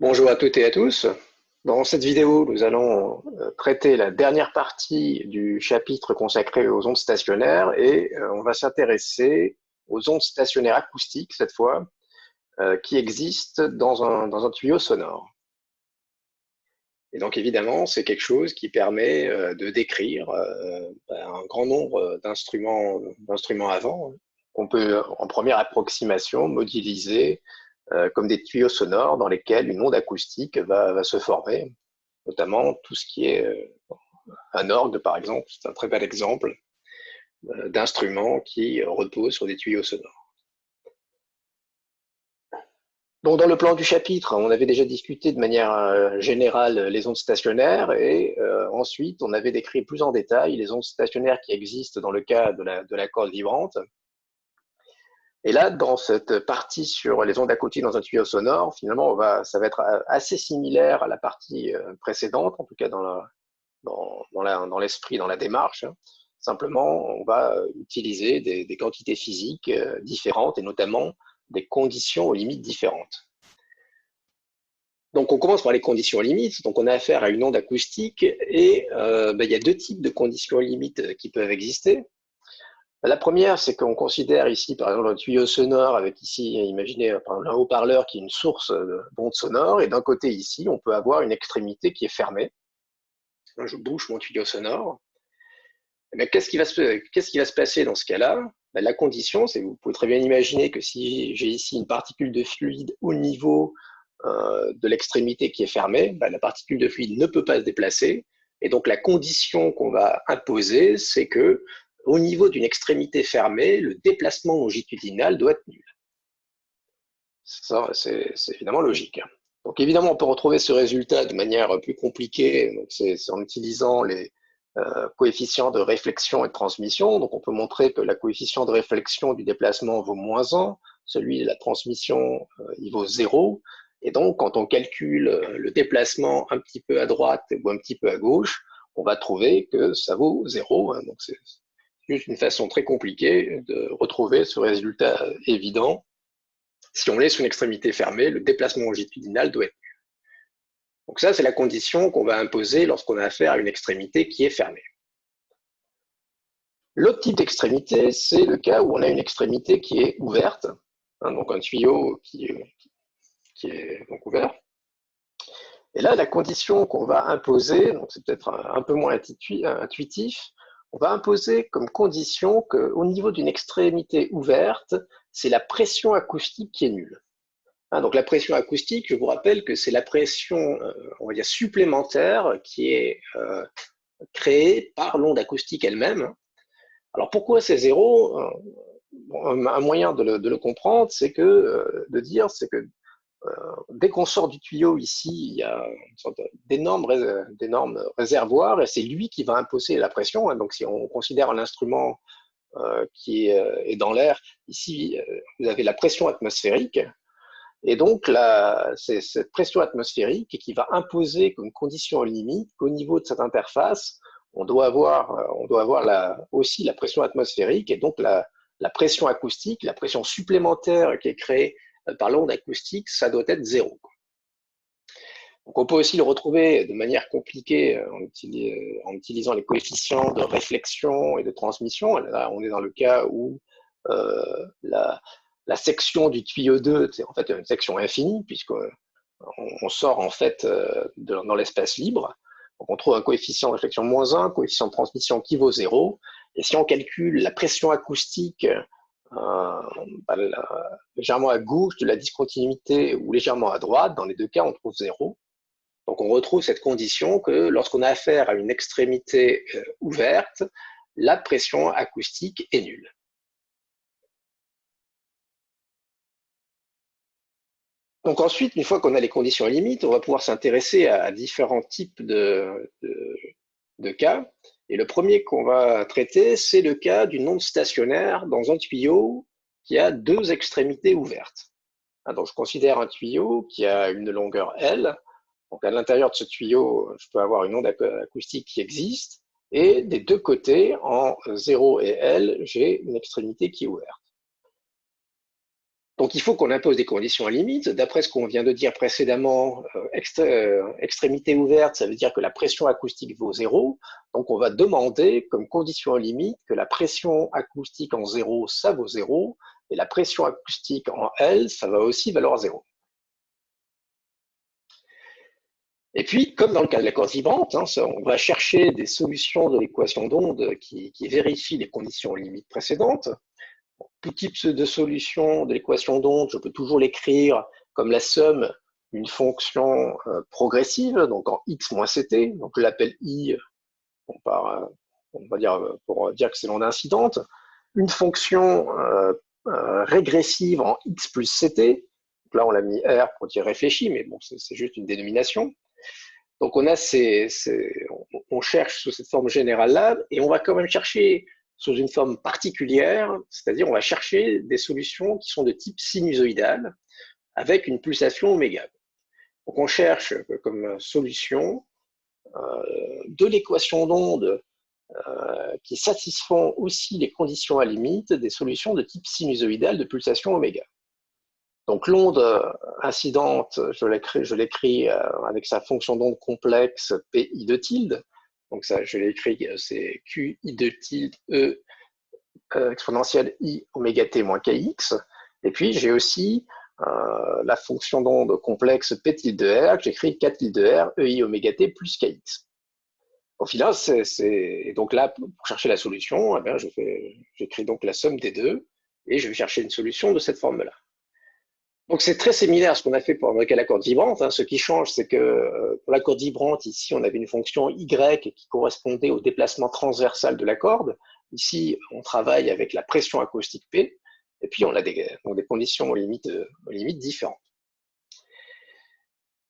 Bonjour à toutes et à tous. Dans cette vidéo, nous allons traiter la dernière partie du chapitre consacré aux ondes stationnaires et on va s'intéresser aux ondes stationnaires acoustiques cette fois, qui existent dans un tuyau sonore. Et donc évidemment, c'est quelque chose qui permet de décrire un grand nombre d'instruments avant qu'on peut en première approximation modéliser comme des tuyaux sonores dans lesquels une onde acoustique va se former, notamment tout ce qui est un orgue, par exemple, c'est un très bel exemple d'instrument qui repose sur des tuyaux sonores. Donc, dans le plan du chapitre, on avait déjà discuté de manière générale les ondes stationnaires et ensuite on avait décrit plus en détail les ondes stationnaires qui existent dans le cas de la corde vibrante. Et là, dans cette partie sur les ondes acoustiques dans un tuyau sonore, finalement, ça va être assez similaire à la partie précédente, en tout cas dans l'esprit, dans la démarche. Simplement, on va utiliser des quantités physiques différentes et notamment des conditions aux limites différentes. Donc, on commence par les conditions limites. Donc, on a affaire à une onde acoustique et il y a deux types de conditions limites qui peuvent exister. La première, c'est qu'on considère ici, par exemple, un tuyau sonore avec ici, imaginez un haut-parleur qui est une source d'onde sonore, et d'un côté ici, on peut avoir une extrémité qui est fermée. Je bouche mon tuyau sonore. Mais qu'est-ce qui va se passer dans ce cas-là? La condition, c'est que vous pouvez très bien imaginer que si j'ai ici une particule de fluide au niveau de l'extrémité qui est fermée, la particule de fluide ne peut pas se déplacer. Et donc la condition qu'on va imposer, c'est que au niveau d'une extrémité fermée, le déplacement longitudinal doit être nul. Ça, c'est évidemment logique. Donc évidemment, on peut retrouver ce résultat de manière plus compliquée. C'est en utilisant les coefficients de réflexion et de transmission. Donc on peut montrer que la coefficient de réflexion du déplacement vaut -1, celui de la transmission, il vaut 0. Et donc, quand on calcule le déplacement un petit peu à droite ou un petit peu à gauche, on va trouver que ça vaut 0. Donc, c'est juste une façon très compliquée de retrouver ce résultat évident. Si on laisse une extrémité fermée, le déplacement longitudinal doit être nul. Donc ça, c'est la condition qu'on va imposer lorsqu'on a affaire à une extrémité qui est fermée. L'autre type d'extrémité, c'est le cas où on a une extrémité qui est ouverte, donc un tuyau qui est donc ouvert. Et là, la condition qu'on va imposer, donc c'est peut-être un peu moins intuitif, on va imposer comme condition qu'au niveau d'une extrémité ouverte, c'est la pression acoustique qui est nulle. Donc la pression acoustique, je vous rappelle que c'est la pression, on va dire, supplémentaire qui est créée par l'onde acoustique elle-même. Alors pourquoi c'est zéro? Un moyen de le comprendre, c'est que dès qu'on sort du tuyau ici, il y a une sorte d'énorme réservoir et c'est lui qui va imposer la pression. Donc si on considère un instrument qui est dans l'air, ici vous avez la pression atmosphérique. Et donc, c'est cette pression atmosphérique qui va imposer comme condition limite qu'au niveau de cette interface, on doit avoir aussi la pression atmosphérique et donc la pression acoustique, la pression supplémentaire qui est créée par l'onde acoustique, ça doit être 0. Donc, on peut aussi le retrouver de manière compliquée en utilisant les coefficients de réflexion et de transmission. Là, on est dans le cas où la section du tuyau 2, c'est en fait une section infinie, puisqu'on sort en fait dans l'espace libre. Donc on trouve un coefficient de réflexion -1, coefficient de transmission qui vaut 0. Et si on calcule la pression acoustique légèrement à gauche de la discontinuité ou légèrement à droite, dans les deux cas, on trouve 0. Donc on retrouve cette condition que lorsqu'on a affaire à une extrémité ouverte, la pression acoustique est nulle. Donc ensuite, une fois qu'on a les conditions limites, on va pouvoir s'intéresser à différents types de cas. Et le premier qu'on va traiter, c'est le cas d'une onde stationnaire dans un tuyau qui a deux extrémités ouvertes. Donc je considère un tuyau qui a une longueur L. Donc à l'intérieur de ce tuyau, je peux avoir une onde acoustique qui existe. Et des deux côtés, en 0 et L, j'ai une extrémité qui est ouverte. Donc il faut qu'on impose des conditions à limite. D'après ce qu'on vient de dire précédemment, extrémité ouverte, ça veut dire que la pression acoustique vaut 0. Donc on va demander comme condition à limite que la pression acoustique en 0, ça vaut 0, et la pression acoustique en L, ça va aussi valoir 0. Et puis, comme dans le cas de l'accord vibrante, on va chercher des solutions de l'équation d'onde qui vérifient les conditions limites précédentes. Tout type de solution de l'équation d'onde, je peux toujours l'écrire comme la somme d'une fonction progressive, donc en x moins ct, donc je l'appelle i, on va dire, pour dire que c'est l'onde incidente, une fonction régressive en x plus ct, donc là on l'a mis r pour dire réfléchi, mais bon, c'est juste une dénomination. Donc on cherche sous cette forme générale-là, et on va quand même chercher sous une forme particulière, c'est-à-dire on va chercher des solutions qui sont de type sinusoïdal, avec une pulsation oméga. Donc on cherche comme solution de l'équation d'onde qui satisfont aussi les conditions à limite des solutions de type sinusoïdal de pulsation oméga. Donc l'onde incidente, je l'écris avec sa fonction d'onde complexe PI de tilde. Donc ça, je l'écris, c'est QI de tilde E exponentielle I oméga t moins KX. Et puis j'ai aussi la fonction d'onde complexe P tilde de R, que j'écris K tilde de R, EI oméga t plus KX. Au final, donc là, pour chercher la solution, eh j'écris donc la somme des deux, et je vais chercher une solution de cette forme-là. Donc c'est très similaire à ce qu'on a fait pour la corde vibrante. Ce qui change, c'est que pour la corde vibrante, ici, on avait une fonction y qui correspondait au déplacement transversal de la corde. Ici, on travaille avec la pression acoustique P, et puis on a des conditions aux limites différentes.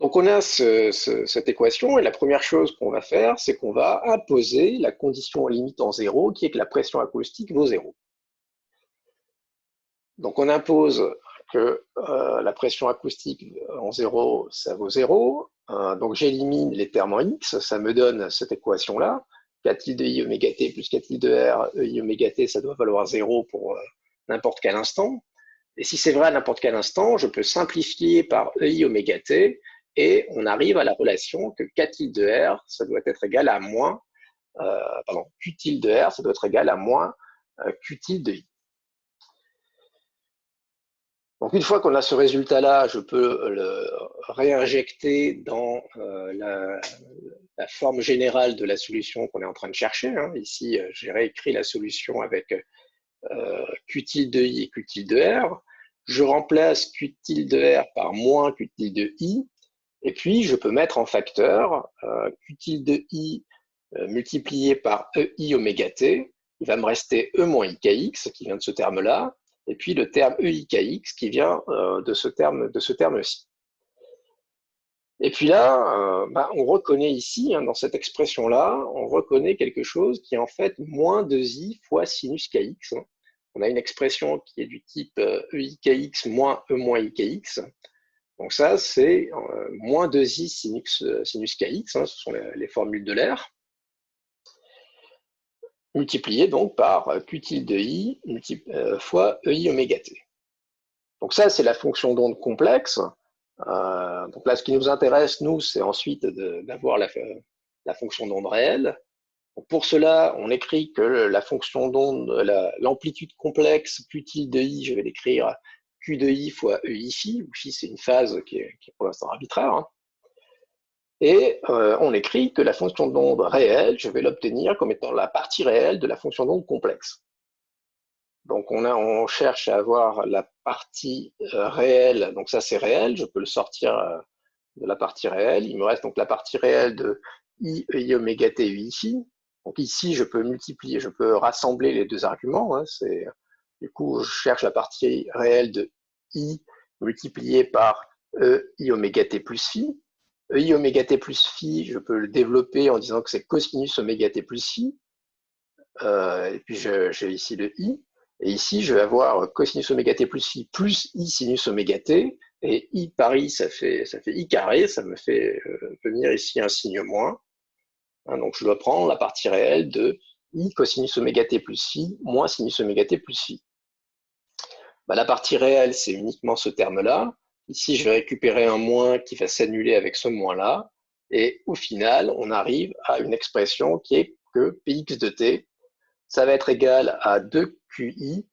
Donc on a cette équation, et la première chose qu'on va faire, c'est qu'on va imposer la condition aux limites en 0, qui est que la pression acoustique vaut 0. Donc on impose que la pression acoustique en 0, ça vaut 0. Donc j'élimine les termes en x, ça me donne cette équation-là. K tilde de i oméga t plus K tilde de r, i oméga t, ça doit valoir 0 pour n'importe quel instant. Et si c'est vrai à n'importe quel instant, je peux simplifier par ei oméga t, et on arrive à la relation que K tilde de r, ça doit être égal à moins, Q tilde de r, ça doit être égal à moins Q tilde de i. Donc une fois qu'on a ce résultat-là, je peux le réinjecter dans la forme générale de la solution qu'on est en train de chercher. Ici, j'ai réécrit la solution avec Q tilde de i et Q tilde de r. Je remplace Q tilde de r par moins Q tilde de i, et puis je peux mettre en facteur Q tilde de i multiplié par ei oméga t. Il va me rester E moins IKX qui vient de ce terme-là, et puis le terme EIKX qui vient de ce terme-ci. Et puis là, on reconnaît ici, dans cette expression-là, on reconnaît quelque chose qui est en fait moins 2i fois sinus KX. On a une expression qui est du type EIKX moins E moins IKX. Donc ça, c'est moins 2i sinus KX, ce sont les formules de l'air, multiplié donc par Q tilde de i fois ei oméga t. Donc ça, c'est la fonction d'onde complexe. Donc là, ce qui nous intéresse, nous, c'est ensuite d'avoir la fonction d'onde réelle. Donc pour cela, on écrit que la fonction d'onde, l'amplitude complexe Q tilde de i, je vais l'écrire Q de i fois ei phi, où phi c'est une phase qui est pour l'instant arbitraire. Et on écrit que la fonction d'onde réelle, je vais l'obtenir comme étant la partie réelle de la fonction d'onde complexe. Donc on cherche à avoir la partie réelle, donc ça c'est réel, je peux le sortir de la partie réelle. Il me reste donc la partie réelle de i ei oméga t ici. Donc ici je peux multiplier, je peux rassembler les deux arguments. Du coup je cherche la partie réelle de i multiplié par ei oméga t plus phi. EI oméga t plus phi, je peux le développer en disant que c'est cosinus oméga t plus phi. Et puis j'ai ici le i. Et ici, je vais avoir cosinus oméga t plus phi plus i sinus oméga t. Et i par i, ça fait i carré. Ça me fait venir ici un signe moins. Donc je dois prendre la partie réelle de i cosinus oméga t plus phi moins sinus oméga t plus phi. Bah, la partie réelle, c'est uniquement ce terme-là. Ici, je vais récupérer un moins qui va s'annuler avec ce moins-là. Et au final, on arrive à une expression qui est que Px de t, ça va être égal à 2qi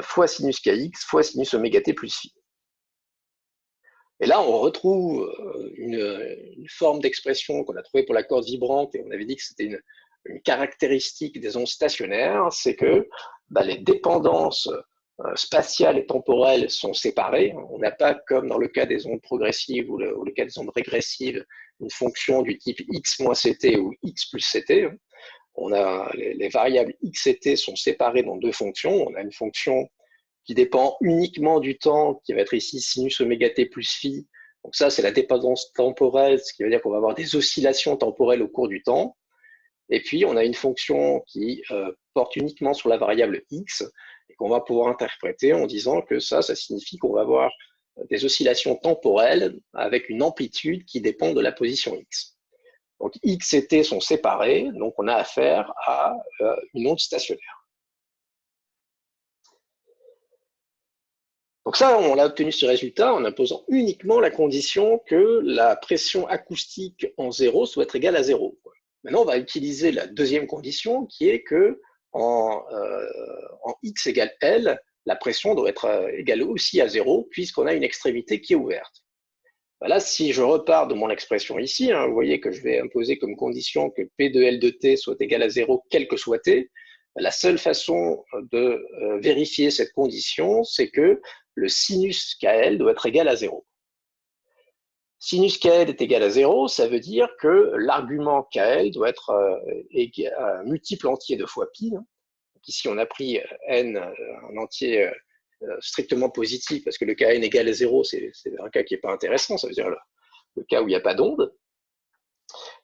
fois sinus kx fois sinus oméga t plus phi. Et là, on retrouve une forme d'expression qu'on a trouvée pour la corde vibrante, et on avait dit que c'était une caractéristique des ondes stationnaires, c'est que les dépendances spatiales et temporelles sont séparées. On n'a pas, comme dans le cas des ondes progressives ou le cas des ondes régressives, une fonction du type x moins ct ou x plus ct. On a les variables x et t sont séparées dans deux fonctions. On a une fonction qui dépend uniquement du temps, qui va être ici sinus oméga t plus phi. Donc ça, c'est la dépendance temporelle, ce qui veut dire qu'on va avoir des oscillations temporelles au cours du temps. Et puis, on a une fonction qui porte uniquement sur la variable x et qu'on va pouvoir interpréter en disant que ça signifie qu'on va avoir des oscillations temporelles avec une amplitude qui dépend de la position x. Donc, x et t sont séparés, donc on a affaire à une onde stationnaire. Donc ça, on a obtenu ce résultat en imposant uniquement la condition que la pression acoustique en zéro soit égale à zéro. Maintenant, on va utiliser la deuxième condition qui est que en x égale L, la pression doit être égale aussi à zéro puisqu'on a une extrémité qui est ouverte. Là, si je repars de mon expression ici, vous voyez que je vais imposer comme condition que P de L de t soit égal à zéro quel que soit t. La seule façon de vérifier cette condition, c'est que le sinus KL doit être égal à 0. Sinus KL est égal à 0, ça veut dire que l'argument KL doit être un multiple entier de fois pi. Donc ici, on a pris n, un entier strictement positif, parce que le Kn égal à 0, c'est un cas qui n'est pas intéressant, ça veut dire le cas où il n'y a pas d'onde.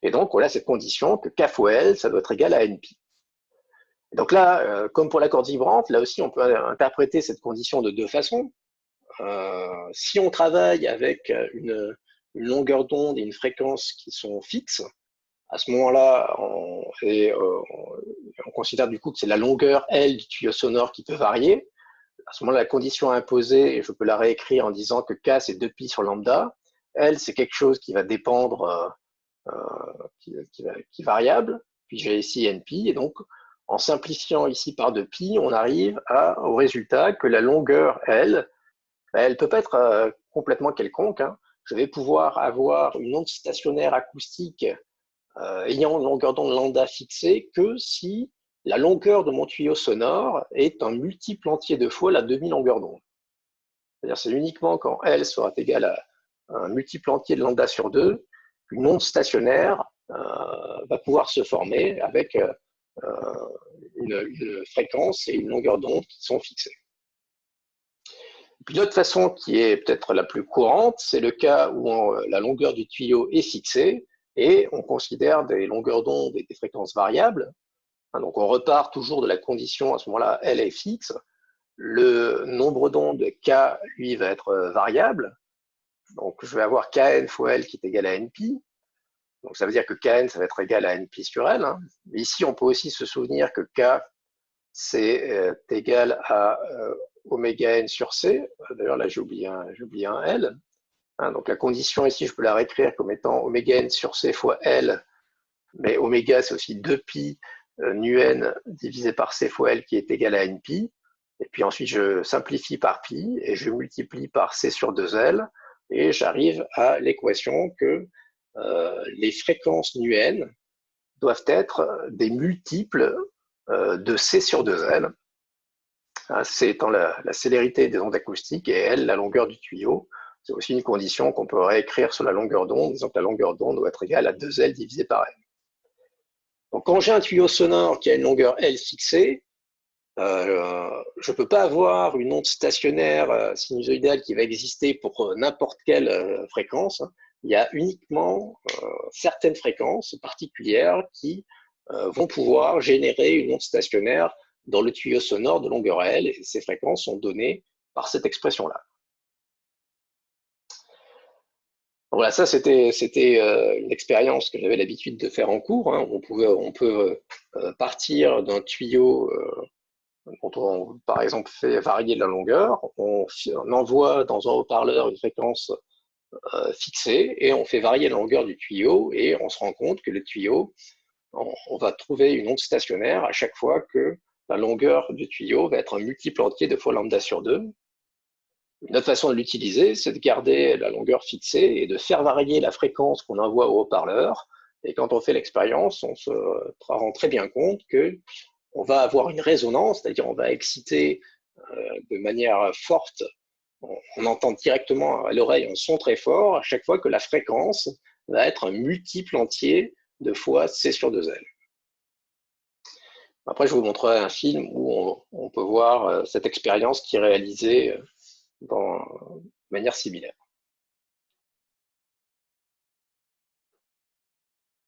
Et donc, on a cette condition que K fois L, ça doit être égal à npi. Donc là, comme pour la corde vibrante, là aussi, on peut interpréter cette condition de deux façons. Si on travaille avec une longueur d'onde et une fréquence qui sont fixes, à ce moment-là, on considère du coup que c'est la longueur L du tuyau sonore qui peut varier. À ce moment-là, la condition imposée, et je peux la réécrire en disant que K, c'est 2pi sur lambda. L, c'est quelque chose qui va dépendre, qui est variable. Puis j'ai ici npi, et donc en simplifiant ici par 2pi, on arrive au résultat que la longueur L, elle ne peut pas être complètement quelconque. Je vais pouvoir avoir une onde stationnaire acoustique ayant une longueur d'onde lambda fixée que si la longueur de mon tuyau sonore est un multiple entier de fois la demi-longueur d'onde. C'est-à-dire c'est uniquement quand L sera égale à un multiple entier de lambda sur 2, une onde stationnaire va pouvoir se former avec une fréquence et une longueur d'onde qui sont fixées. Puis l'autre façon qui est peut-être la plus courante, c'est le cas où la longueur du tuyau est fixée et on considère des longueurs d'onde et des fréquences variables. Donc on repart toujours de la condition, à ce moment-là, L est fixe. Le nombre d'ondes K, lui, va être variable. Donc je vais avoir Kn fois L qui est égal à Npi. Donc ça veut dire que Kn, ça va être égal à Npi sur L. Mais ici, on peut aussi se souvenir que K, c'est égal à oméga n sur C. D'ailleurs, là, j'ai oublié un L. Donc la condition ici, je peux la réécrire comme étant oméga n sur C fois L. Mais oméga, c'est aussi 2pi nu n divisé par C fois L qui est égal à npi. Et puis ensuite, je simplifie par pi et je multiplie par C sur 2L. Et j'arrive à l'équation que les fréquences nu n doivent être des multiples de C sur 2L. C étant la célérité des ondes acoustiques et L la longueur du tuyau. C'est aussi une condition qu'on peut réécrire sur la longueur d'onde, disant que la longueur d'onde doit être égale à 2L divisé par L. Donc quand j'ai un tuyau sonore qui a une longueur L fixée, je ne peux pas avoir une onde stationnaire sinusoïdale qui va exister pour n'importe quelle fréquence. Il y a uniquement certaines fréquences particulières qui vont pouvoir générer une onde stationnaire dans le tuyau sonore de longueur L, et ces fréquences sont données par cette expression-là. Voilà, ça c'était une expérience que j'avais l'habitude de faire en cours. On peut partir d'un tuyau dont on, par exemple, fait varier la longueur, on envoie dans un haut-parleur une fréquence fixée et on fait varier la longueur du tuyau et on se rend compte que le tuyau, on va trouver une onde stationnaire à chaque fois que la longueur du tuyau va être un multiple entier de fois lambda sur 2. Une autre façon de l'utiliser, c'est de garder la longueur fixée et de faire varier la fréquence qu'on envoie au haut-parleur. Et quand on fait l'expérience, on se rend très bien compte qu'on va avoir une résonance, c'est-à-dire on va exciter de manière forte, on entend directement à l'oreille un son très fort à chaque fois que la fréquence va être un multiple entier de fois C sur 2L. Après, je vous montrerai un film où on peut voir cette expérience qui est réalisée de manière similaire.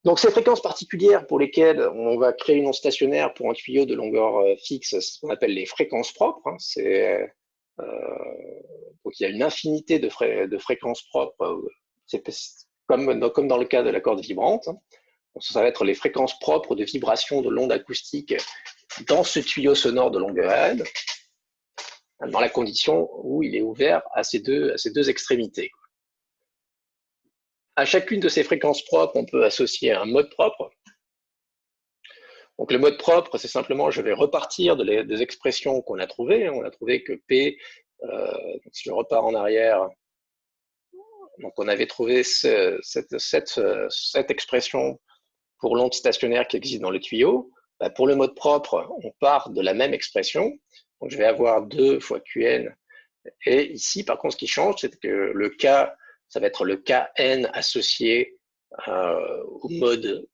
Donc, ces fréquences particulières pour lesquelles on va créer une onde stationnaire pour un tuyau de longueur fixe, c'est ce qu'on appelle les fréquences propres. Donc, il y a une infinité de fréquences propres. C'est comme dans le cas de la corde vibrante. Donc, ça va être les fréquences propres de vibration de l'onde acoustique dans ce tuyau sonore de longueur L, dans la condition où il est ouvert à ces deux extrémités. À chacune de ces fréquences propres, on peut associer un mode propre. Donc le mode propre, c'est simplement, je vais repartir des expressions qu'on a trouvées. On a trouvé que P, si je repars en arrière, donc on avait trouvé cette expression pour l'onde stationnaire qui existe dans le tuyau. Pour le mode propre, on part de la même expression. Donc je vais avoir 2 fois Qn. Et ici, par contre, ce qui change, c'est que le K, ça va être le Kn associé au mode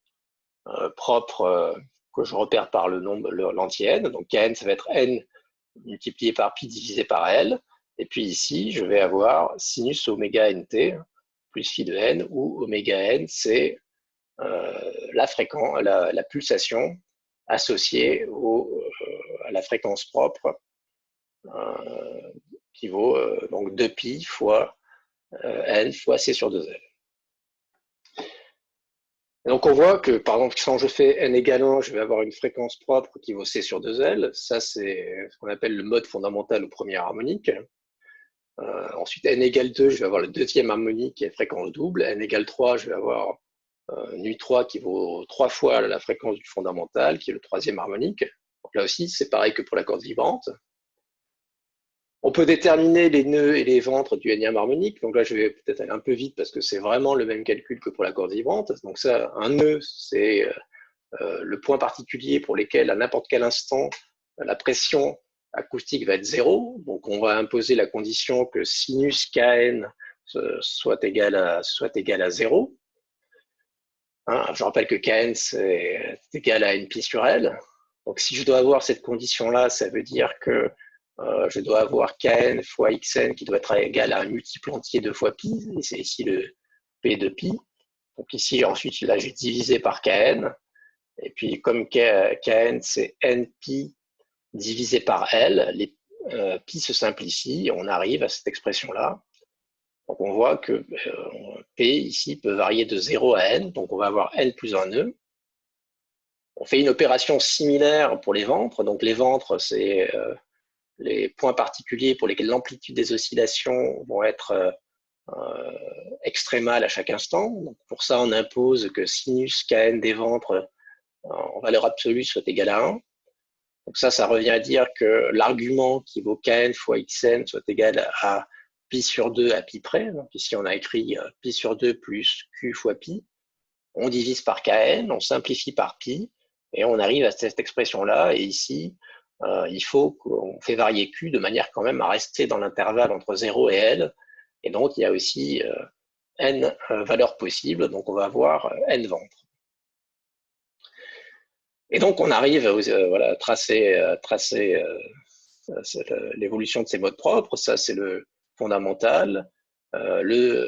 propre que je repère par le nombre, l'anti-n. Donc Kn, ça va être n multiplié par pi divisé par L. Et puis ici, je vais avoir sinus oméga nt plus phi de n, où oméga n, c'est la fréquence, la pulsation associée à la fréquence propre, qui vaut donc 2pi fois n fois c sur 2l. Et donc on voit que, par exemple, quand je fais n égale 1, je vais avoir une fréquence propre qui vaut c sur 2l. Ça, c'est ce qu'on appelle le mode fondamental ou première harmonique. Ensuite, n égale 2, je vais avoir le deuxième harmonique qui est fréquence double. N égale 3, je vais avoir nu3 qui vaut 3 fois la fréquence du fondamental, qui est le troisième harmonique. Donc là aussi, c'est pareil que pour la corde vibrante. On peut déterminer les nœuds et les ventres du énième harmonique. Donc là, je vais peut-être aller un peu vite parce que c'est vraiment le même calcul que pour la corde vibrante. Donc ça, un nœud, c'est le point particulier pour lequel, à n'importe quel instant, la pression acoustique va être 0. Donc on va imposer la condition que sinus Kn soit égal à 0. Hein, je rappelle que Kn, c'est égal à npi sur L. Donc si je dois avoir cette condition-là, ça veut dire que je dois avoir Kn fois Xn qui doit être égal à un multiple entier de fois pi, et c'est ici le P de pi. Donc ici, ensuite, là, j'ai divisé par Kn, et puis comme Kn, c'est npi divisé par L, les pi se simplifient, on arrive à cette expression-là. Donc on voit que P ici peut varier de 0 à n, donc on va avoir n plus un nœud. On fait une opération similaire pour les ventres, donc les ventres, c'est les points particuliers pour lesquels l'amplitude des oscillations vont être extrémales à chaque instant. Donc pour ça, on impose que sinus Kn des ventres en valeur absolue soit égal à 1. Donc ça revient à dire que l'argument qui vaut Kn fois Xn soit égal à pi sur 2 à pi près. Donc ici, on a écrit pi sur 2 plus Q fois pi. On divise par Kn, on simplifie par pi, et on arrive à cette expression-là. Et ici, il faut qu'on fait varier Q de manière quand même à rester dans l'intervalle entre 0 et L. Et donc, il y a aussi n valeurs possibles. Donc, on va avoir n ventres. Et donc, on arrive à tracer l'évolution de ces modes propres. Ça, c'est le fondamental, le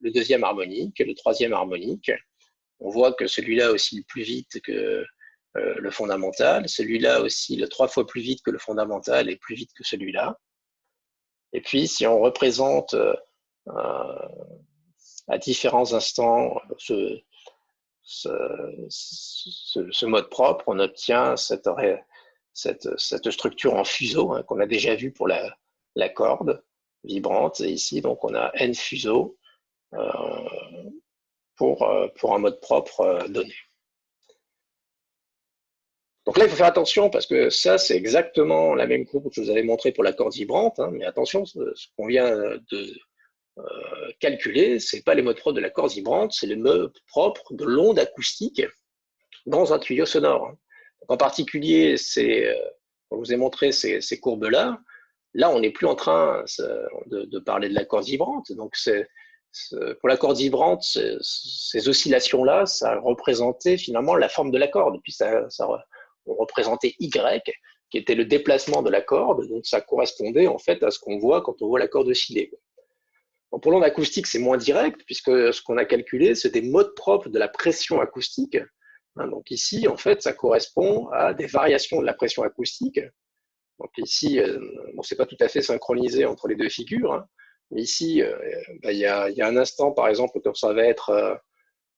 deuxième harmonique, le troisième harmonique. On voit que celui-là oscille plus vite que le fondamental. Celui-là oscille 3 fois plus vite que le fondamental et plus vite que celui-là. Et puis, si on représente à différents instants ce mode propre, on obtient cette structure en fuseau qu'on a déjà vu pour la corde vibrante. Et ici, donc, on a n fuseaux pour un mode propre donné. Donc là, il faut faire attention parce que ça, c'est exactement la même courbe que je vous avais montré pour la corde vibrante. Mais attention, ce qu'on vient de calculer, ce n'est pas les modes propres de la corde vibrante, c'est les modes propres de l'onde acoustique dans un tuyau sonore. Donc en particulier, on vous ai montré ces courbes-là. Là, on n'est plus en train de parler de la corde vibrante. Donc, pour la corde vibrante, ces oscillations-là, ça représentait finalement la forme de la corde. Puis on représentait Y, qui était le déplacement de la corde. Donc, ça correspondait en fait à ce qu'on voit quand on voit la corde osciller. Donc, pour l'onde acoustique, c'est moins direct, puisque ce qu'on a calculé, c'est des modes propres de la pression acoustique. Donc ici, en fait, ça correspond à des variations de la pression acoustique. Donc ici, bon, c'est pas tout à fait synchronisé entre les deux figures, mais ici, il y a un instant, par exemple, quand ça va être,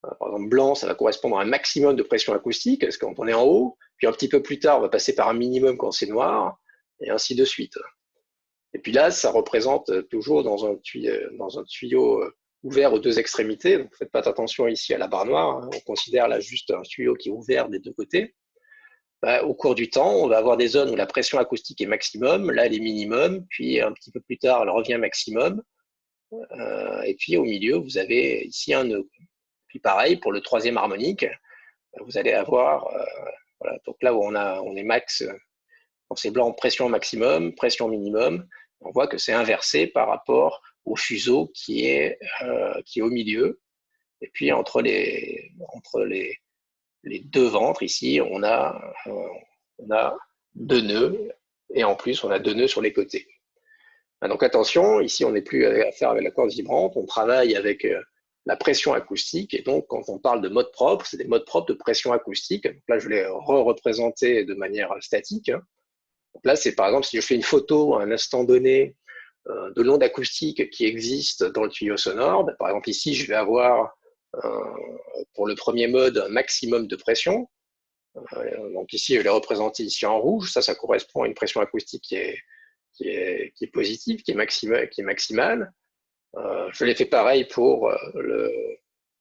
par exemple, blanc, ça va correspondre à un maximum de pression acoustique, parce que quand on est en haut, puis un petit peu plus tard, on va passer par un minimum quand c'est noir, et ainsi de suite. Et puis là, ça représente toujours dans un tuyau ouvert aux deux extrémités. Donc, faites pas attention ici à la barre noire. On considère là juste un tuyau qui est ouvert des deux côtés. Au cours du temps, on va avoir des zones où la pression acoustique est maximum, là elle est minimum, puis un petit peu plus tard, elle revient maximum. Et puis au milieu, vous avez ici un nœud. Puis pareil, pour le troisième harmonique, vous allez avoir, voilà, donc là où on est max, quand c'est blanc, pression maximum, pression minimum, on voit que c'est inversé par rapport au fuseau qui est au milieu. Et puis entre les deux ventres, ici, on a deux nœuds, et en plus, on a deux nœuds sur les côtés. Donc attention, ici, on n'est plus à faire avec la corde vibrante, on travaille avec la pression acoustique, et donc quand on parle de modes propres, c'est des modes propres de pression acoustique. Donc là, je l'ai représenté de manière statique. Donc là, c'est par exemple, si je fais une photo à un instant donné de l'onde acoustique qui existe dans le tuyau sonore, par exemple ici, je vais avoir pour le premier mode un maximum de pression. Donc ici, je l'ai représenté ici en rouge. Ça correspond à une pression acoustique qui est positive, qui est maximale. Je l'ai fait pareil pour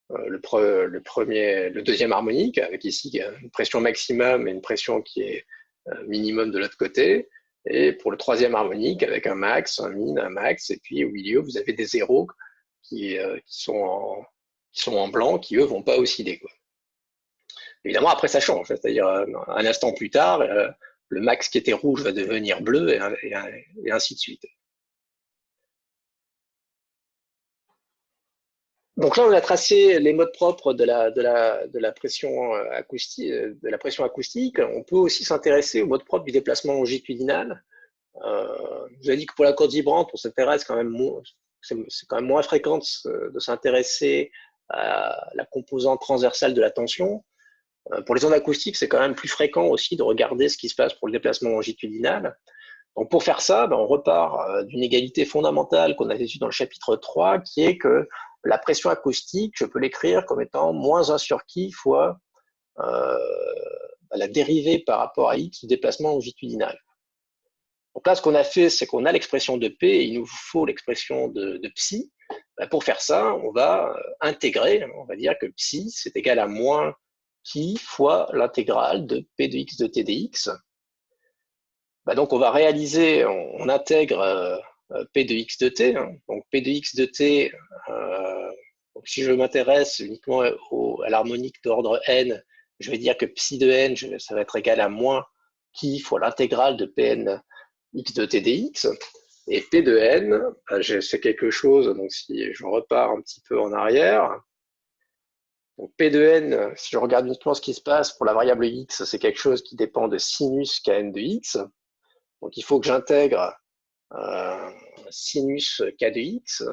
le deuxième harmonique, avec ici une pression maximum et une pression qui est minimum de l'autre côté. Et pour le troisième harmonique, avec un max, un min, un max, et puis au milieu, vous avez des zéros qui sont en blanc, qui eux vont pas osciller, quoi. Évidemment, après ça change, c'est-à-dire un instant plus tard, le max qui était rouge va devenir bleu, et ainsi de suite. Donc là, on a tracé les modes propres de la pression acoustique. On peut aussi s'intéresser aux modes propres du déplacement longitudinal. Je vous ai dit que pour la corde vibrante, on s'intéresse quand même c'est quand même moins fréquent de s'intéresser à la composante transversale de la tension. Pour les ondes acoustiques, c'est quand même plus fréquent aussi de regarder ce qui se passe pour le déplacement longitudinal. Donc pour faire ça, on repart d'une égalité fondamentale qu'on a vue dans le chapitre 3, qui est que la pression acoustique, je peux l'écrire comme étant moins 1 sur qui fois la dérivée par rapport à x du déplacement longitudinal. Donc là, ce qu'on a fait, c'est qu'on a l'expression de P, et il nous faut l'expression de psi. Pour faire ça, on va intégrer, on va dire que psi, c'est égal à moins qui fois l'intégrale de P de x de t dx. Donc on va réaliser, on intègre P de x de t. Donc P de x de t, donc si je m'intéresse uniquement à l'harmonique d'ordre n, je vais dire que psi de n, ça va être égal à moins qui fois l'intégrale de Pn x de t dx. Et P de n, c'est quelque chose, donc si je repars un petit peu en arrière, donc P de n, si je regarde uniquement ce qui se passe pour la variable x, c'est quelque chose qui dépend de sinus kn de x. Donc il faut que j'intègre sinus k de x.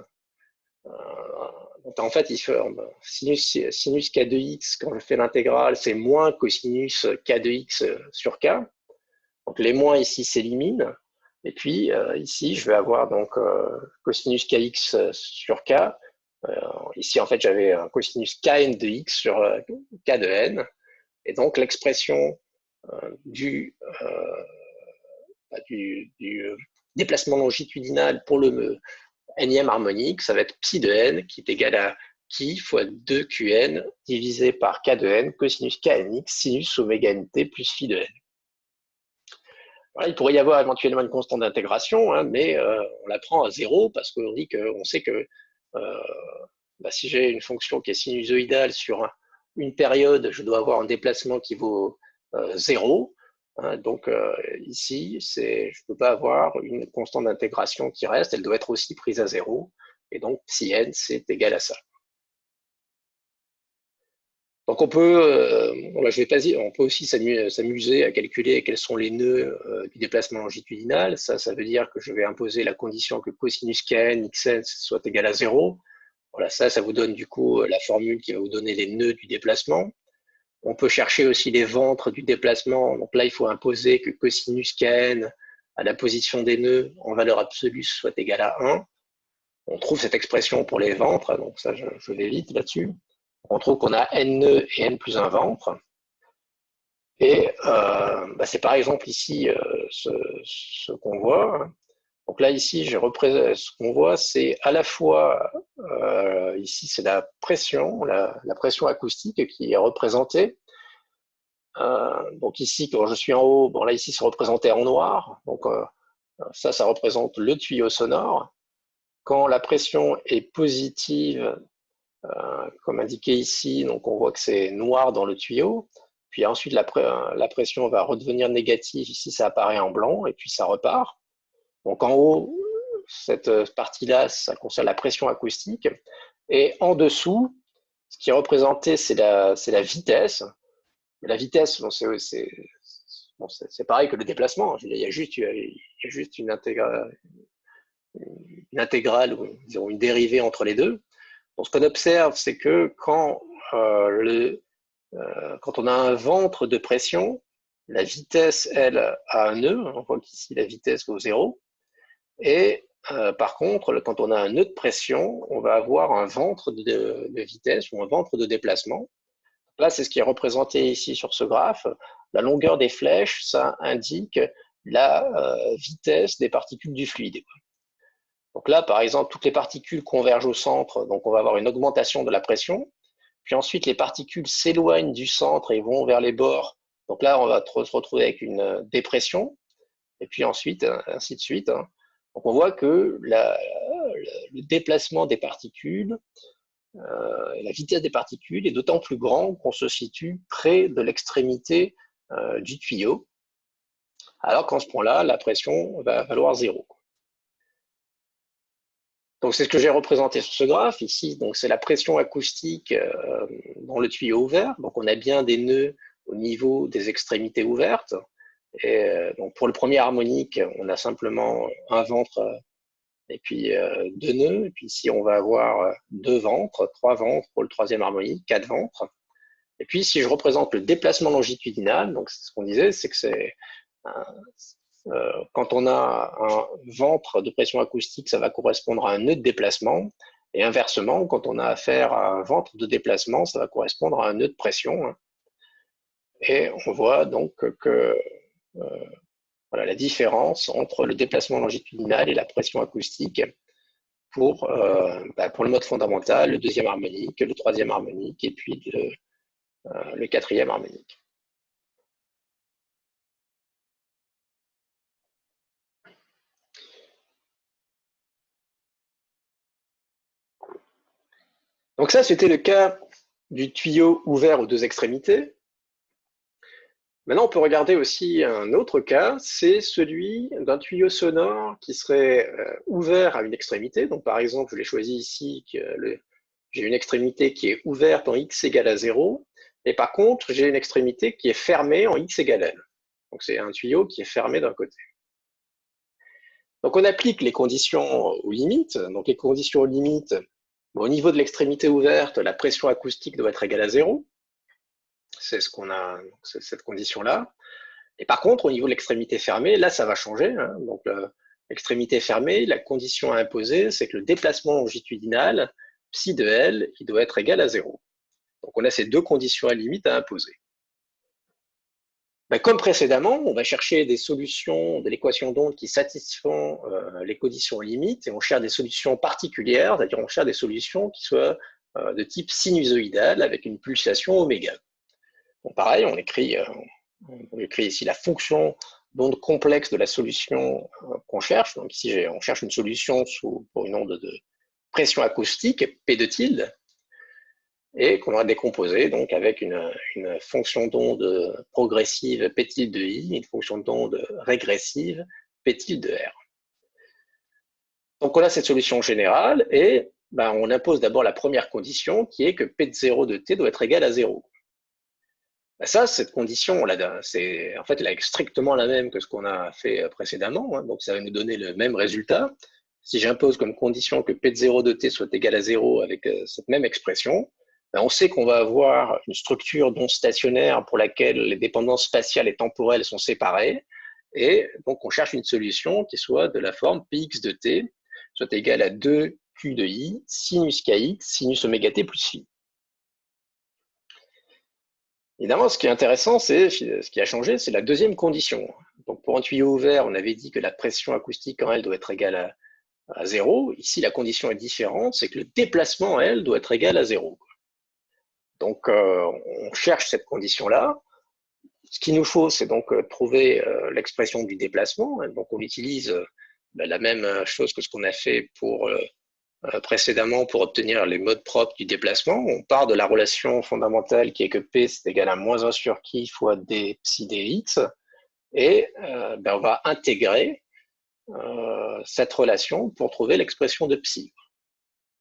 Donc en fait, sinus k de x, quand je fais l'intégrale, c'est moins cosinus k de x sur k. Donc les moins ici s'éliminent. Et puis ici, je vais avoir donc cosinus kx sur k. Ici, en fait, j'avais un cosinus kn de x sur k de n. Et donc l'expression du, déplacement longitudinal pour le nème harmonique, ça va être psi de n qui est égal à qui fois 2qn divisé par k de n cosinus knx sinus oméga nt plus phi de n. Voilà, il pourrait y avoir éventuellement une constante d'intégration, hein, mais on la prend à 0 parce qu'on dit qu'on sait que si j'ai une fonction qui est sinusoïdale sur une période, je dois avoir un déplacement qui vaut 0. Hein, donc ici, je ne peux pas avoir une constante d'intégration qui reste, elle doit être aussi prise à 0. Et donc psi n, c'est égal à ça. Donc on peut, on peut aussi s'amuser à calculer quels sont les nœuds du déplacement longitudinal. Ça veut dire que je vais imposer la condition que cosinus kn xn soit égal à 0. Voilà, ça vous donne du coup la formule qui va vous donner les nœuds du déplacement. On peut chercher aussi les ventres du déplacement. Donc là, il faut imposer que cosinus kn à la position des nœuds en valeur absolue soit égal à 1. On trouve cette expression pour les ventres, donc ça, je vais vite là-dessus. On trouve qu'on a n nœuds et n plus un ventre. Et c'est par exemple ici ce qu'on voit. Donc là, ici, ce qu'on voit, c'est à la fois, ici, c'est la pression acoustique qui est représentée. Donc ici, quand je suis en haut, bon là, ici, c'est représenté en noir. Donc ça représente le tuyau sonore. Quand la pression est positive, comme indiqué ici, donc on voit que c'est noir dans le tuyau. Puis ensuite, la pression va redevenir négative. Ici, ça apparaît en blanc et puis ça repart. Donc en haut, cette partie-là, ça concerne la pression acoustique. Et en dessous, ce qui est représenté, c'est la vitesse. La vitesse, bon, c'est pareil que le déplacement. Il y a juste une intégrale ou disons, une dérivée entre les deux. Donc, ce qu'on observe, c'est que quand on a un ventre de pression, la vitesse, elle, a un nœud. On voit qu'ici, la vitesse vaut 0. Et par contre, quand on a un nœud de pression, on va avoir un ventre de vitesse ou un ventre de déplacement. Là, c'est ce qui est représenté ici sur ce graphe. La longueur des flèches, ça indique la vitesse des particules du fluide. Donc là, par exemple, toutes les particules convergent au centre, donc on va avoir une augmentation de la pression. Puis ensuite, les particules s'éloignent du centre et vont vers les bords. Donc là, on va se retrouver avec une dépression. Et puis ensuite, ainsi de suite. Donc on voit que le déplacement des particules, la vitesse des particules est d'autant plus grande qu'on se situe près de l'extrémité du tuyau, alors qu'en ce point-là, la pression va valoir 0. Donc c'est ce que j'ai représenté sur ce graphe ici. Donc c'est la pression acoustique dans le tuyau ouvert. Donc on a bien des nœuds au niveau des extrémités ouvertes. Et donc pour le premier harmonique, on a simplement un ventre et puis 2 nœuds. Et puis ici, on va avoir 2 ventres, 3 ventres pour le troisième harmonique, 4 ventres. Et puis si je représente le déplacement longitudinal, donc c'est ce qu'on disait, c'est que c'est quand on a un ventre de pression acoustique, ça va correspondre à un nœud de déplacement. Et inversement, quand on a affaire à un ventre de déplacement, ça va correspondre à un nœud de pression. Et on voit donc que voilà la différence entre le déplacement longitudinal et la pression acoustique pour le mode fondamental, le deuxième harmonique, le troisième harmonique et puis le quatrième harmonique. Donc ça, c'était le cas du tuyau ouvert aux deux extrémités. Maintenant, on peut regarder aussi un autre cas, c'est celui d'un tuyau sonore qui serait ouvert à une extrémité. Donc par exemple, je l'ai choisi ici, j'ai une extrémité qui est ouverte en x égale à 0, et par contre, j'ai une extrémité qui est fermée en x égale n. Donc c'est un tuyau qui est fermé d'un côté. Donc on applique les conditions aux limites. Donc les conditions aux limites, au niveau de l'extrémité ouverte, la pression acoustique doit être égale à 0. C'est ce qu'on a, c'est cette condition-là. Et par contre, au niveau de l'extrémité fermée, là, ça va changer. Hein. Donc l'extrémité fermée, la condition à imposer, c'est que le déplacement longitudinal, psi de L, il doit être égal à 0. Donc on a ces deux conditions à limite à imposer. Comme précédemment, on va chercher des solutions de l'équation d'onde qui satisfont les conditions limites et on cherche des solutions particulières, c'est-à-dire on cherche des solutions qui soient de type sinusoïdal avec une pulsation oméga. Bon, pareil, on écrit ici la fonction d'onde complexe de la solution qu'on cherche. Donc ici, on cherche une solution pour une onde de pression acoustique, P de tilde, et qu'on va décomposer donc avec une fonction d'onde progressive P tilde de I, une fonction d'onde régressive P tilde de R. Donc on a cette solution générale et on impose d'abord la première condition qui est que P de 0 de T doit être égal à 0. Ça, cette condition, en fait, elle est strictement la même que ce qu'on a fait précédemment, hein, donc ça va nous donner le même résultat. Si j'impose comme condition que P de 0 de T soit égal à 0 avec cette même expression, on sait qu'on va avoir une structure d'onde stationnaire pour laquelle les dépendances spatiales et temporelles sont séparées, et donc on cherche une solution qui soit de la forme Px de T soit égal à 2Q de I, sinus Kx, sinus oméga T plus Phi. Évidemment, ce qui est intéressant, ce qui a changé, c'est la deuxième condition. Donc, pour un tuyau ouvert, on avait dit que la pression acoustique en L doit être égale à 0. Ici, la condition est différente, c'est que le déplacement en L doit être égal à 0. Donc, on cherche cette condition-là. Ce qu'il nous faut, c'est donc trouver l'expression du déplacement. Donc, on utilise la même chose que ce qu'on a fait pour précédemment pour obtenir les modes propres du déplacement. On part de la relation fondamentale qui est que P c'est égal à moins 1 sur Ki fois D psi dx, et on va intégrer cette relation pour trouver l'expression de psi.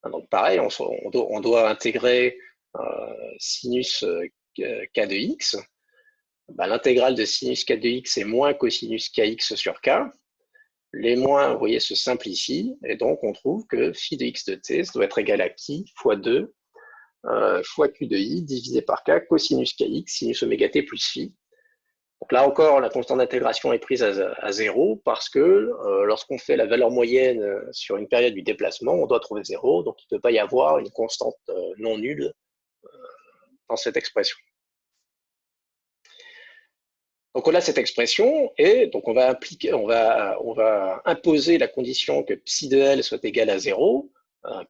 Donc pareil, on doit intégrer sinus K de x. L'intégrale de sinus K de x est moins cosinus Kx sur K. Les moins, vous voyez, se simplifient, et donc on trouve que phi de x de t, ça doit être égal à Ki fois 2 fois Q de I divisé par K cosinus Kx sinus oméga t plus Phi. Donc là encore, la constante d'intégration est prise à 0 parce que lorsqu'on fait la valeur moyenne sur une période du déplacement, on doit trouver 0, donc il ne peut pas y avoir une constante non nulle dans cette expression. Donc on a cette expression et donc on va imposer la condition que psi de L soit égal à 0,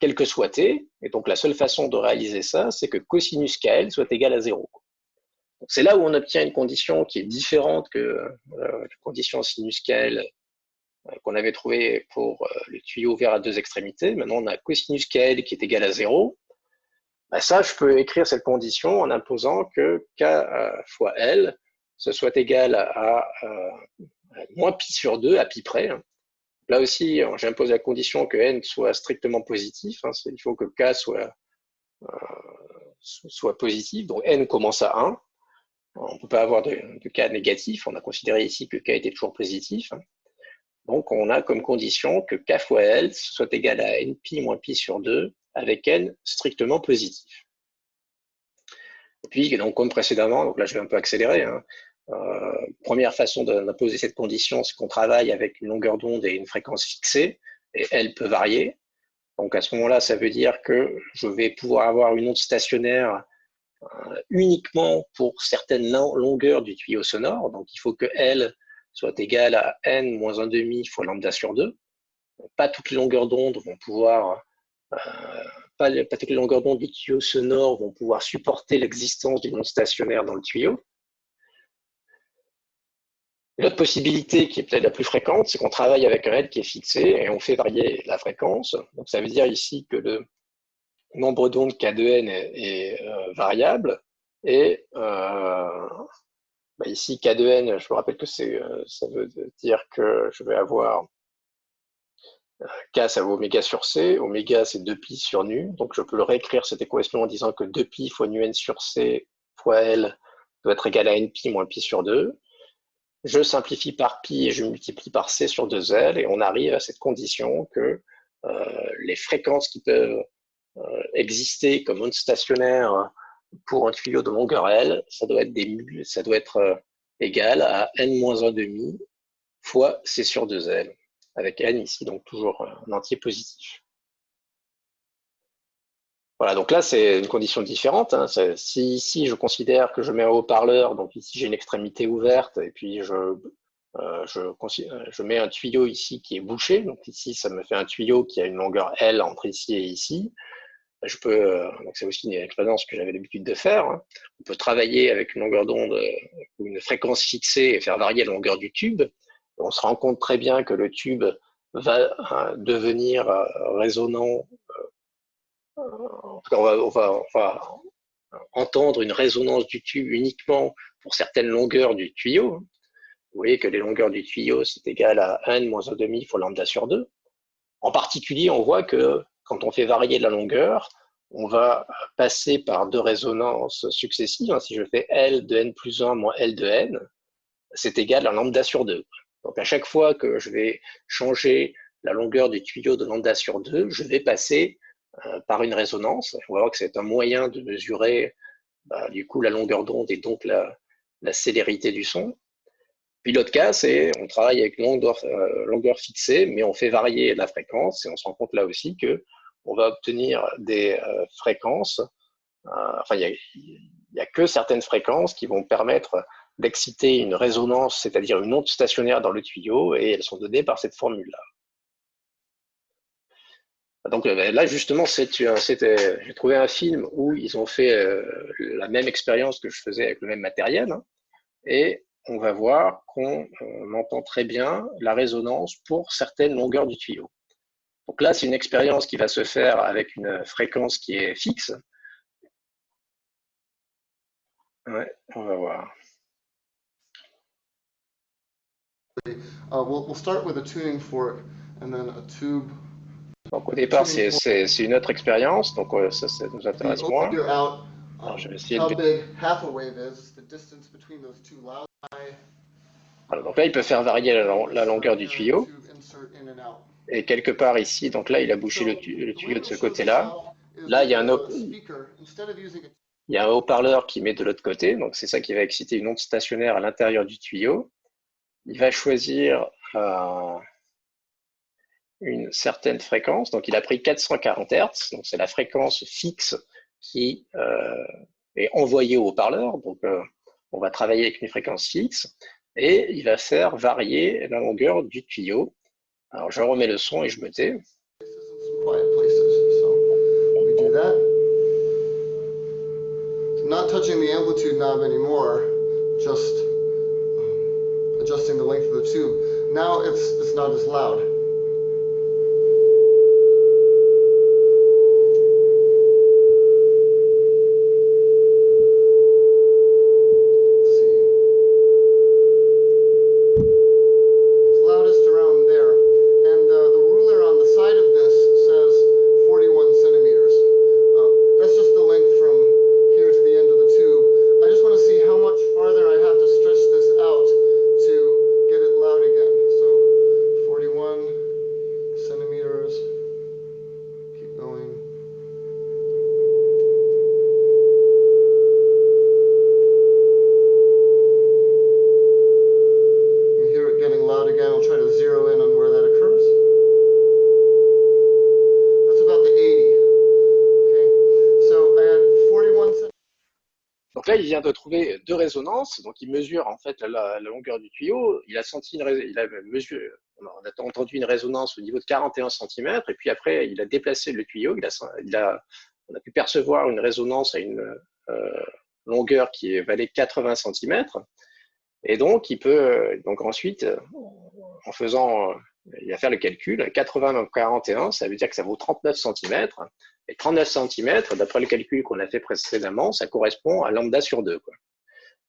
quel que soit t. Et donc la seule façon de réaliser ça, c'est que cosinus KL soit égal à 0. C'est là où on obtient une condition qui est différente que la condition sinus KL qu'on avait trouvée pour le tuyau ouvert à deux extrémités. Maintenant on a cosinus KL qui est égal à 0. Ça, je peux écrire cette condition en imposant que K fois L ce soit égal à moins pi sur 2, à pi près. Là aussi, j'impose la condition que n soit strictement positif. Il faut que k soit positif, donc n commence à 1. On ne peut pas avoir de k négatif. On a considéré ici que k était toujours positif. Donc, on a comme condition que k fois L soit égal à npi moins pi sur 2, avec n strictement positif. Et puis, donc, comme précédemment, donc là je vais un peu accélérer, première façon d'imposer cette condition, c'est qu'on travaille avec une longueur d'onde et une fréquence fixée, et elle peut varier. Donc à ce moment-là, ça veut dire que je vais pouvoir avoir une onde stationnaire uniquement pour certaines longueurs du tuyau sonore. Donc il faut que L soit égale à n moins 1,5 fois lambda sur 2. Donc, pas toutes les longueurs d'onde vont pouvoir pas toutes les longueurs d'onde du tuyau sonore vont pouvoir supporter l'existence d'une onde stationnaire dans le tuyau. L'autre possibilité, qui est peut-être la plus fréquente, c'est qu'on travaille avec un L qui est fixé et on fait varier la fréquence. Donc ça veut dire ici que le nombre d'ondes K de n est variable. Et ici, K de n, je me rappelle que ça veut dire que je vais avoir K, ça vaut oméga sur C. Oméga, c'est 2pi sur nu. Donc je peux le réécrire cette équation en disant que 2pi fois nu n sur C fois L doit être égal à npi moins pi sur 2. Je simplifie par pi et je multiplie par c sur 2L et on arrive à cette condition que les fréquences qui peuvent exister comme ondes stationnaires pour un tuyau de longueur L, ça doit être égal à n-1,5 fois c sur 2L, avec n ici donc toujours un entier positif. Voilà, donc là, c'est une condition différente. Hein. Si ici, je considère que je mets un haut-parleur, donc ici, j'ai une extrémité ouverte, et puis je mets un tuyau ici qui est bouché. Donc ici, ça me fait un tuyau qui a une longueur L entre ici et ici. Je peux, donc c'est aussi une expérience que j'avais l'habitude de faire. Hein. On peut travailler avec une longueur d'onde ou une fréquence fixée et faire varier la longueur du tube. On se rend compte très bien que le tube va devenir résonant. En tout cas, on va entendre une résonance du tube uniquement pour certaines longueurs du tuyau. Vous voyez que les longueurs du tuyau, c'est égal à n moins 1,5 fois lambda sur 2. En particulier, on voit que quand on fait varier la longueur, on va passer par deux résonances successives. Si je fais L de n plus 1 moins L de n, c'est égal à lambda sur 2. Donc à chaque fois que je vais changer la longueur du tuyau de lambda sur 2, je vais passer par une résonance. On va voir que c'est un moyen de mesurer du coup la longueur d'onde et donc la célérité du son. Puis l'autre cas, c'est on travaille avec une longueur fixée, mais on fait varier la fréquence et on se rend compte là aussi que on va obtenir des fréquences. Enfin, il y a que certaines fréquences qui vont permettre d'exciter une résonance, c'est-à-dire une onde stationnaire dans le tuyau, et elles sont données par cette formule-là. Donc là, justement, j'ai trouvé un film où ils ont fait la même expérience que je faisais avec le même matériel, hein, et on va voir qu'on entend très bien la résonance pour certaines longueurs du tuyau. Donc là, c'est une expérience qui va se faire avec une fréquence qui est fixe. Ouais, on va voir. We'll start with a tuning fork and then a tube. Donc au départ, c'est une autre expérience, donc ça nous intéresse moins. Alors je vais essayer de... Voilà, donc là, il peut faire varier la longueur du tuyau. Et quelque part ici, donc là, il a bouché le tuyau de ce côté-là. Là, il y a un haut-parleur qui met de l'autre côté, donc c'est ça qui va exciter une onde stationnaire à l'intérieur du tuyau. Il va choisir une certaine fréquence, donc il a pris 440 Hz, donc c'est la fréquence fixe qui est envoyée au haut-parleur, donc on va travailler avec une fréquence fixe, et il va faire varier la longueur du tuyau. Alors je remets le son et je me tais. Not touching the amplitude knob anymore, just adjusting the length of the tube. Now it's not as loud. Donc là, il vient de trouver deux résonances. Donc il mesure en fait la longueur du tuyau. Il a on a entendu une résonance au niveau de 41 cm. Et puis après, il a déplacé le tuyau. On a pu percevoir une résonance à une longueur qui valait 80 cm. Et donc, donc ensuite, en faisant, il va faire le calcul, 80 moins 41, ça veut dire que ça vaut 39 cm. Et 39 cm, d'après le calcul qu'on a fait précédemment, ça correspond à lambda sur 2. Quoi.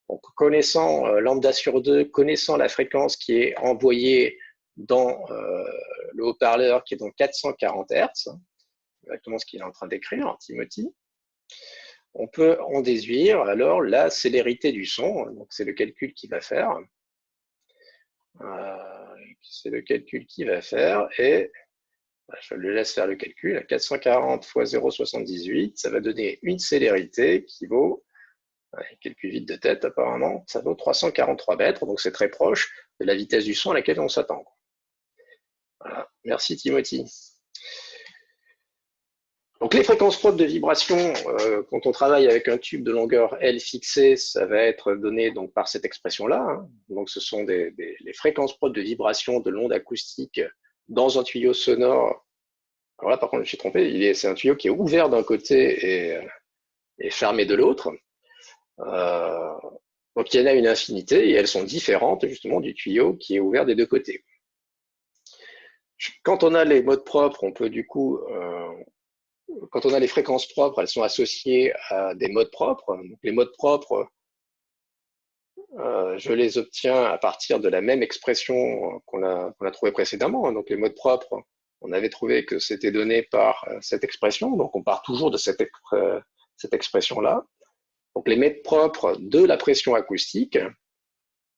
Donc, connaissant lambda sur 2, connaissant la fréquence qui est envoyée dans le haut-parleur, qui est donc 440 Hz, exactement ce qu'il est en train d'écrire, Timothy, on peut en déduire alors la célérité du son. Donc, c'est le calcul qu'il va faire. C'est le calcul qu'il va faire et je le laisse faire le calcul. 440 fois 0,78, ça va donner une célérité qui vaut, calcul vite de tête apparemment, ça vaut 343 mètres, donc c'est très proche de la vitesse du son à laquelle on s'attend. Voilà. Merci Timothy. Donc les fréquences propres de vibration, quand on travaille avec un tube de longueur L fixée, ça va être donné donc par cette expression-là. Hein. Donc ce sont les fréquences propres de vibration de l'onde acoustique dans un tuyau sonore. Alors là, par contre, je me suis trompé, c'est un tuyau qui est ouvert d'un côté et fermé de l'autre. Donc il y en a une infinité et elles sont différentes justement du tuyau qui est ouvert des deux côtés. Quand on a les modes propres, on peut du coup quand on a les fréquences propres, elles sont associées à des modes propres. Donc, les modes propres, je les obtiens à partir de la même expression qu'on a trouvée précédemment. Donc les modes propres, on avait trouvé que c'était donné par cette expression. Donc on part toujours de cette expression-là. Donc les modes propres de la pression acoustique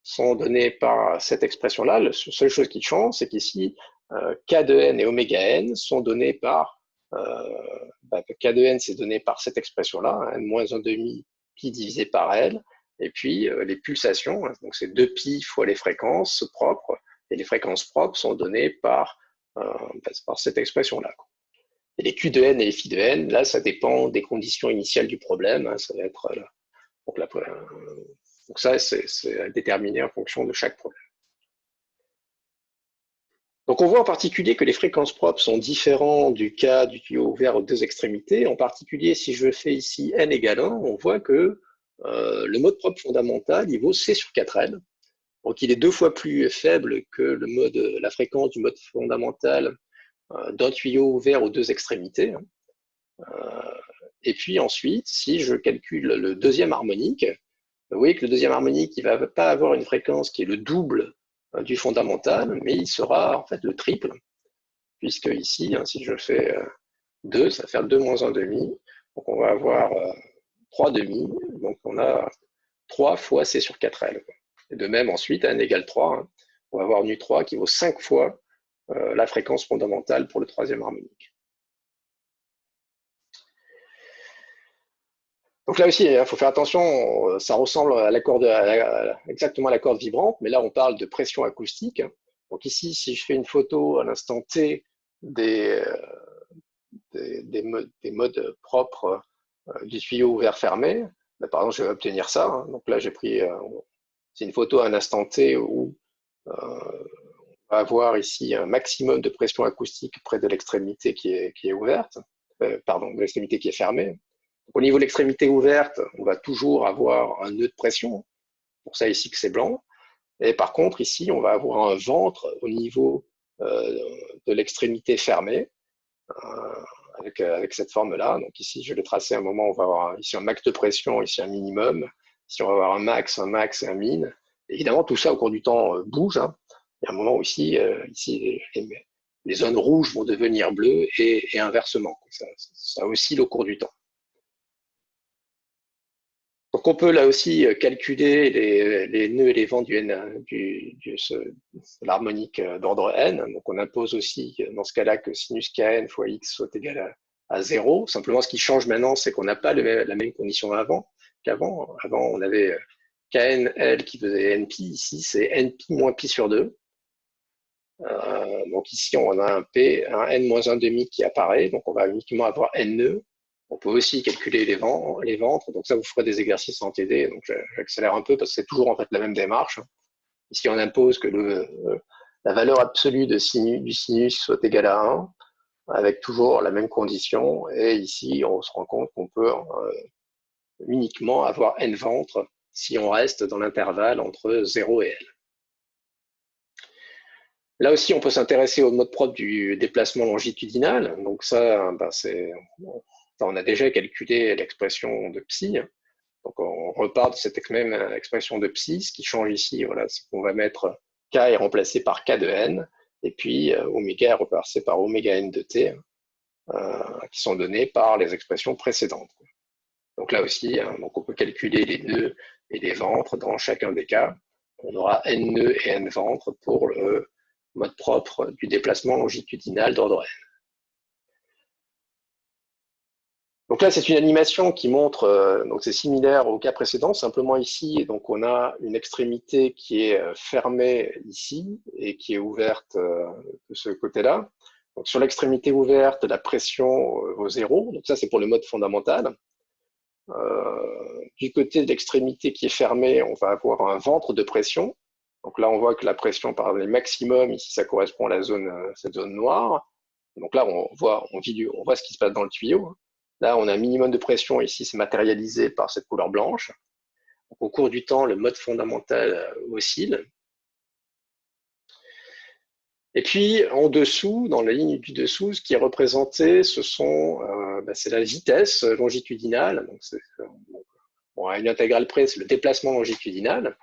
sont donnés par cette expression-là. La seule chose qui change, c'est qu'ici, K de n et oméga n sont donnés par K de n, c'est donné par cette expression-là, n moins 1,5 pi divisé par L, et puis les pulsations, donc c'est 2 pi fois les fréquences propres, et les fréquences propres sont données par cette expression-là. Et les Q de n et les phi de n, là, ça dépend des conditions initiales du problème, hein, ça va être donc ça, c'est déterminé en fonction de chaque problème. Donc on voit en particulier que les fréquences propres sont différentes du cas du tuyau ouvert aux deux extrémités. En particulier, si je fais ici n égale 1, on voit que le mode propre fondamental, il vaut C sur 4L. Donc il est 2 fois plus faible que la fréquence du mode fondamental d'un tuyau ouvert aux deux extrémités. Et puis ensuite, si je calcule le deuxième harmonique, vous voyez que le deuxième harmonique, il ne va pas avoir une fréquence qui est le double du fondamental, mais il sera en fait le triple, puisque ici, hein, si je fais 2, ça va faire 2 moins 1 demi, donc on va avoir 3 demi, donc on a 3 fois C sur 4L. Et de même, ensuite, à n égale 3, hein, on va avoir nu3 qui vaut 5 fois la fréquence fondamentale pour le troisième harmonique. Donc là aussi, il faut faire attention, ça ressemble à exactement à la corde vibrante, mais là on parle de pression acoustique. Donc ici, si je fais une photo à l'instant T des modes propres du tuyau ouvert-fermé, par exemple, je vais obtenir ça. Hein. Donc là, j'ai pris, c'est une photo à un instant T où on va avoir ici un maximum de pression acoustique près de l'extrémité qui est ouverte, de l'extrémité qui est fermée. Au niveau de l'extrémité ouverte, on va toujours avoir un nœud de pression. Pour ça ici que c'est blanc. Et par contre, ici, on va avoir un ventre au niveau de l'extrémité fermée, avec cette forme-là. Donc ici, je vais tracer un moment, on va avoir ici un max de pression, ici un minimum. Ici, on va avoir un max et un min. Évidemment, tout ça au cours du temps bouge. Hein. Il y a un moment où ici les zones rouges vont devenir bleues et inversement. Ça oscille au cours du temps. Donc on peut là aussi calculer les nœuds et les vents de l'harmonique d'ordre n. Donc on impose aussi dans ce cas-là que sinus kn fois x soit égal à 0. Simplement ce qui change maintenant, c'est qu'on n'a pas la même condition qu'avant. Avant on avait knl qui faisait npi, ici c'est npi moins pi sur 2. Donc ici on a un n moins 1 demi qui apparaît, donc on va uniquement avoir n nœuds. On peut aussi calculer les ventres, donc ça vous ferez des exercices en TD, donc j'accélère un peu parce que c'est toujours en fait la même démarche. Ici on impose que la valeur absolue du sinus soit égale à 1, avec toujours la même condition, et ici on se rend compte qu'on peut uniquement avoir n ventres si on reste dans l'intervalle entre 0 et L. Là aussi, on peut s'intéresser au mode propre du déplacement longitudinal. Donc ça, on a déjà calculé l'expression de psi. Donc on repart de cette même expression de psi. Ce qui change ici, voilà, c'est qu'on va mettre k est remplacé par k de n, et puis oméga est remplacé par oméga n de t, qui sont donnés par les expressions précédentes. Donc là aussi, hein, donc on peut calculer les nœuds et les ventres dans chacun des cas. On aura n nœuds et n ventres pour le mode propre du déplacement longitudinal d'ordre n. Donc là, c'est une animation qui montre, donc c'est similaire au cas précédent, simplement ici, donc on a une extrémité qui est fermée ici et qui est ouverte de ce côté-là. Donc, sur l'extrémité ouverte, la pression vaut 0. Donc ça, c'est pour le mode fondamental. Du côté de l'extrémité qui est fermée, on va avoir un ventre de pression. Donc là, on voit que la pression par les maximums, ici, ça correspond à la zone, cette zone noire. Donc là, on voit ce qui se passe dans le tuyau. Là, on a un minimum de pression. Ici, c'est matérialisé par cette couleur blanche. Donc, au cours du temps, le mode fondamental oscille. Et puis, en dessous, dans la ligne du dessous, ce qui est représenté, c'est la vitesse longitudinale. Donc, à une intégrale près, c'est le déplacement longitudinal.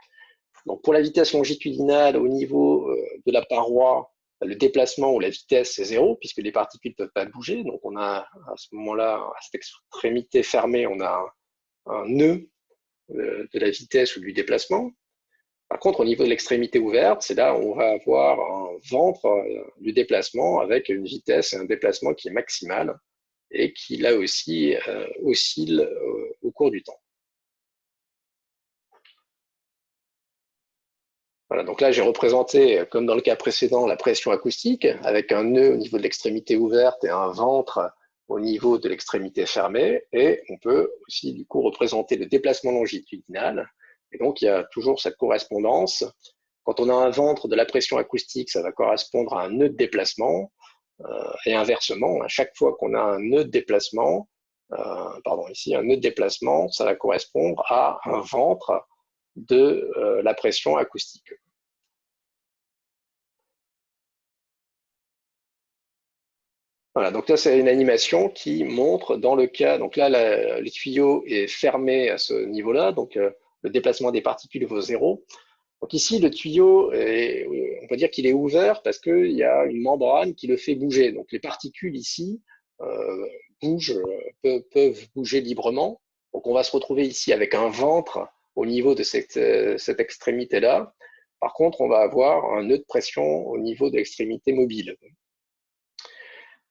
Donc, pour la vitesse longitudinale, au niveau de la paroi, le déplacement ou la vitesse, c'est 0, puisque les particules ne peuvent pas bouger. Donc, on a à ce moment-là, à cette extrémité fermée, on a un nœud de la vitesse ou du déplacement. Par contre, au niveau de l'extrémité ouverte, c'est là où on va avoir un ventre du déplacement avec une vitesse et un déplacement qui est maximal et qui, là aussi, oscille au cours du temps. Voilà, donc là, j'ai représenté, comme dans le cas précédent, la pression acoustique avec un nœud au niveau de l'extrémité ouverte et un ventre au niveau de l'extrémité fermée. Et on peut aussi, du coup, représenter le déplacement longitudinal. Et donc, il y a toujours cette correspondance. Quand on a un ventre de la pression acoustique, ça va correspondre à un nœud de déplacement. Et inversement, à chaque fois qu'on a un nœud de déplacement, ici, un nœud de déplacement, ça va correspondre à un ventre de la pression acoustique. Voilà, donc là, c'est une animation qui montre dans le cas, donc là, le tuyau est fermé à ce niveau-là, donc le déplacement des particules vaut 0. Donc ici, le tuyau, on peut dire qu'il est ouvert parce qu'il y a une membrane qui le fait bouger. Donc les particules ici peuvent bouger librement. Donc on va se retrouver ici avec un ventre au niveau de cette extrémité-là. Par contre, on va avoir un nœud de pression au niveau de l'extrémité mobile.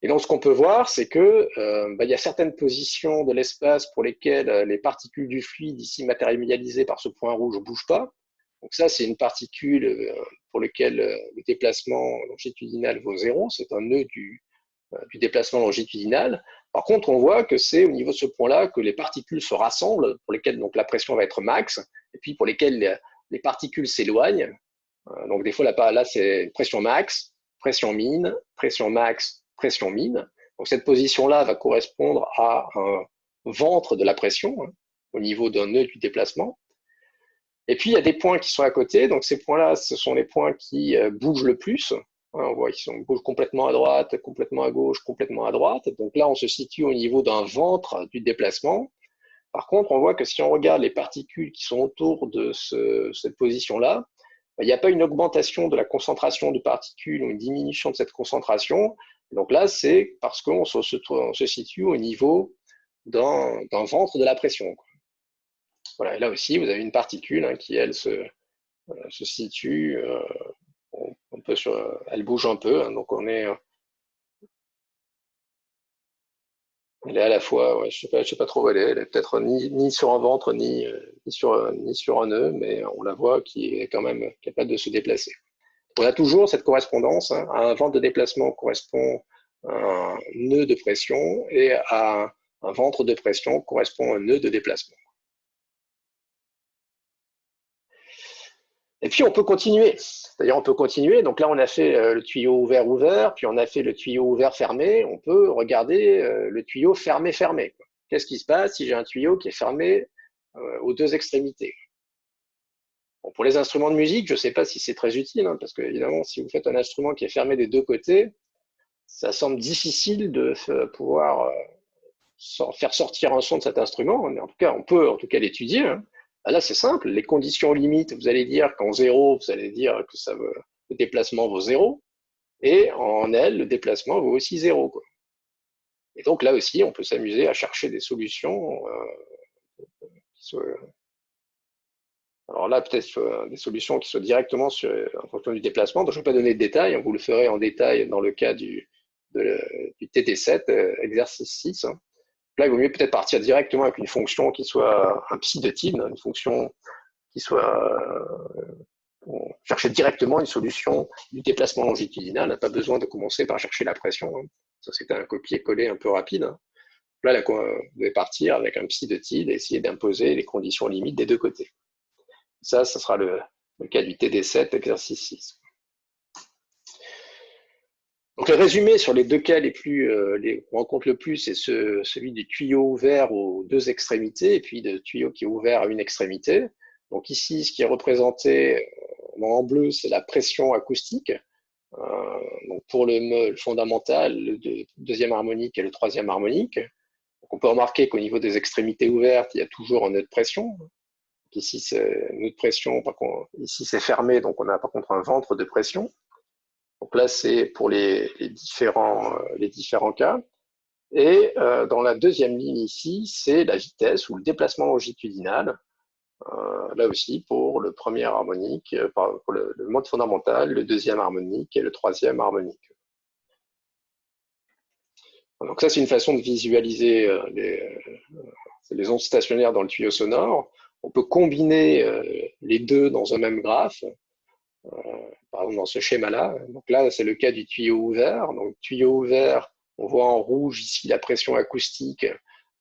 Et donc, ce qu'on peut voir, c'est que il y a certaines positions de l'espace pour lesquelles les particules du fluide, ici matérialisées par ce point rouge, ne bougent pas. Donc ça, c'est une particule pour laquelle le déplacement longitudinal vaut 0. C'est un nœud du déplacement longitudinal. Par contre, on voit que c'est au niveau de ce point-là que les particules se rassemblent, pour lesquelles donc, la pression va être max, et puis pour lesquelles les particules s'éloignent. Donc des fois, là c'est pression max, pression mine, pression max, pression mine. Donc cette position-là va correspondre à un ventre de la pression, au niveau d'un nœud du déplacement. Et puis, il y a des points qui sont à côté. Donc, ces points-là, ce sont les points qui bougent le plus. On voit qu'ils bougent complètement à droite, complètement à gauche, complètement à droite. Donc là, on se situe au niveau d'un ventre du déplacement. Par contre, on voit que si on regarde les particules qui sont autour de cette position-là, il n'y a pas une augmentation de la concentration de particules ou une diminution de cette concentration. Donc là, c'est parce qu'on se situe au niveau d'un ventre de la pression. Voilà, et là aussi, vous avez une particule qui, elle, se situe un peu elle bouge un peu, donc elle est à la fois, je sais pas trop où elle est peut-être ni sur un ventre ni sur un nœud, mais on la voit qui est quand même capable de se déplacer. On a toujours cette correspondance, à un ventre de déplacement correspond un nœud de pression et à un ventre de pression correspond un nœud de déplacement. Et puis on peut continuer. C'est-à-dire on peut continuer. Donc là on a fait le tuyau ouvert-ouvert, puis on a fait le tuyau ouvert-fermé. On peut regarder le tuyau fermé-fermé. Qu'est-ce qui se passe si j'ai un tuyau qui est fermé aux deux extrémités? Bon, pour les instruments de musique, je ne sais pas si c'est très utile, parce que évidemment, si vous faites un instrument qui est fermé des deux côtés, ça semble difficile de pouvoir faire sortir un son de cet instrument. Mais en tout cas, on peut en tout cas l'étudier. Là, c'est simple. Les conditions limites, vous allez dire qu'en 0, vous allez dire que le déplacement vaut 0. Et en L, le déplacement vaut aussi 0. Et donc là aussi, on peut s'amuser à chercher des solutions qui soient. Alors là, peut-être des solutions qui soient directement en fonction du déplacement. Donc, je ne vais pas donner de détails. Vous le ferez en détail dans le cas du TT7, exercice 6. Là, il vaut mieux peut-être partir directement avec une fonction qui soit un psi de tilde, une fonction qui soit chercher directement une solution du déplacement longitudinal. On n'a pas besoin de commencer par chercher la pression. Ça, c'était un copier-coller un peu rapide. Là, vous devez partir avec un psi de tilde et essayer d'imposer les conditions limites des deux côtés. Ça sera le cas du TD7, exercice 6. Donc, le résumé sur les deux cas qu'on rencontre le plus, c'est celui du tuyau ouvert aux deux extrémités et puis de tuyau qui est ouvert à une extrémité. Donc ici, ce qui est représenté en bleu, c'est la pression acoustique. Donc pour le fondamental, le deuxième harmonique et le troisième harmonique. Donc on peut remarquer qu'au niveau des extrémités ouvertes, il y a toujours un nœud de pression. Donc ici, c'est nœud de pression. Ici, c'est fermé, donc on a par contre un ventre de pression. Donc là, c'est pour les différents cas. Et dans la deuxième ligne ici, c'est la vitesse ou le déplacement longitudinal. Là aussi, pour le premier harmonique, pour le mode fondamental, le deuxième harmonique et le troisième harmonique. Donc ça, c'est une façon de visualiser les ondes stationnaires dans le tuyau sonore. On peut combiner les deux dans un même graphe. Par exemple, dans ce schéma-là. Donc là, c'est le cas du tuyau ouvert. Donc, tuyau ouvert, on voit en rouge ici la pression acoustique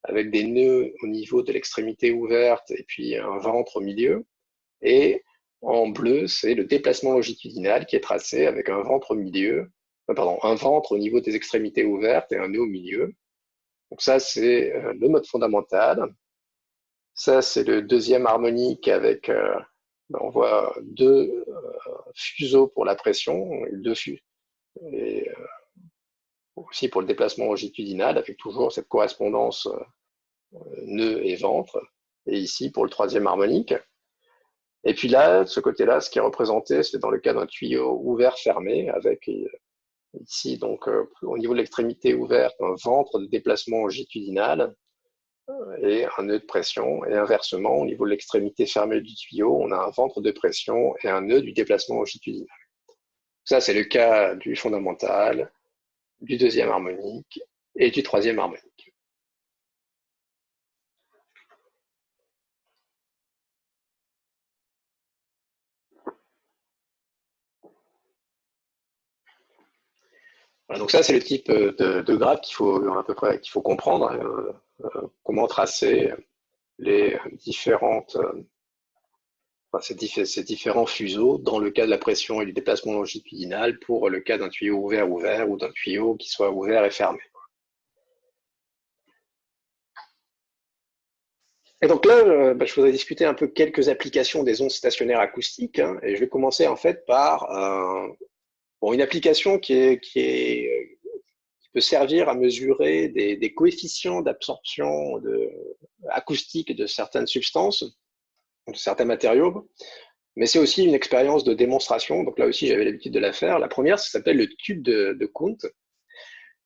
avec des nœuds au niveau de l'extrémité ouverte et puis un ventre au milieu. Et en bleu, c'est le déplacement longitudinal qui est tracé avec un ventre au milieu, un ventre au niveau des extrémités ouvertes et un nœud au milieu. Donc ça, c'est le mode fondamental. Ça, c'est le deuxième harmonique avec on voit deux fuseaux pour la pression, et aussi pour le déplacement longitudinal, avec toujours cette correspondance nœud et ventre, et ici pour le troisième harmonique. Et puis là, de ce côté-là, ce qui est représenté, c'est dans le cas d'un tuyau ouvert-fermé, avec ici, donc au niveau de l'extrémité ouverte, un ventre de déplacement longitudinal, et un nœud de pression, et inversement, au niveau de l'extrémité fermée du tuyau, on a un ventre de pression et un nœud du déplacement longitudinal. Ça, c'est le cas du fondamental, du deuxième harmonique et du troisième harmonique. Donc ça, c'est le type de graphe qu'il faut comprendre, comment tracer les ces différents fuseaux dans le cas de la pression et du déplacement longitudinal pour le cas d'un tuyau ouvert ou d'un tuyau qui soit ouvert et fermé. Et donc là, je voudrais discuter un peu quelques applications des ondes stationnaires acoustiques, et je vais commencer en fait par une application qui peut servir à mesurer des coefficients d'absorption acoustique de certaines substances, de certains matériaux, mais c'est aussi une expérience de démonstration. Donc là aussi, j'avais l'habitude de la faire. La première, ça s'appelle le tube de Coont.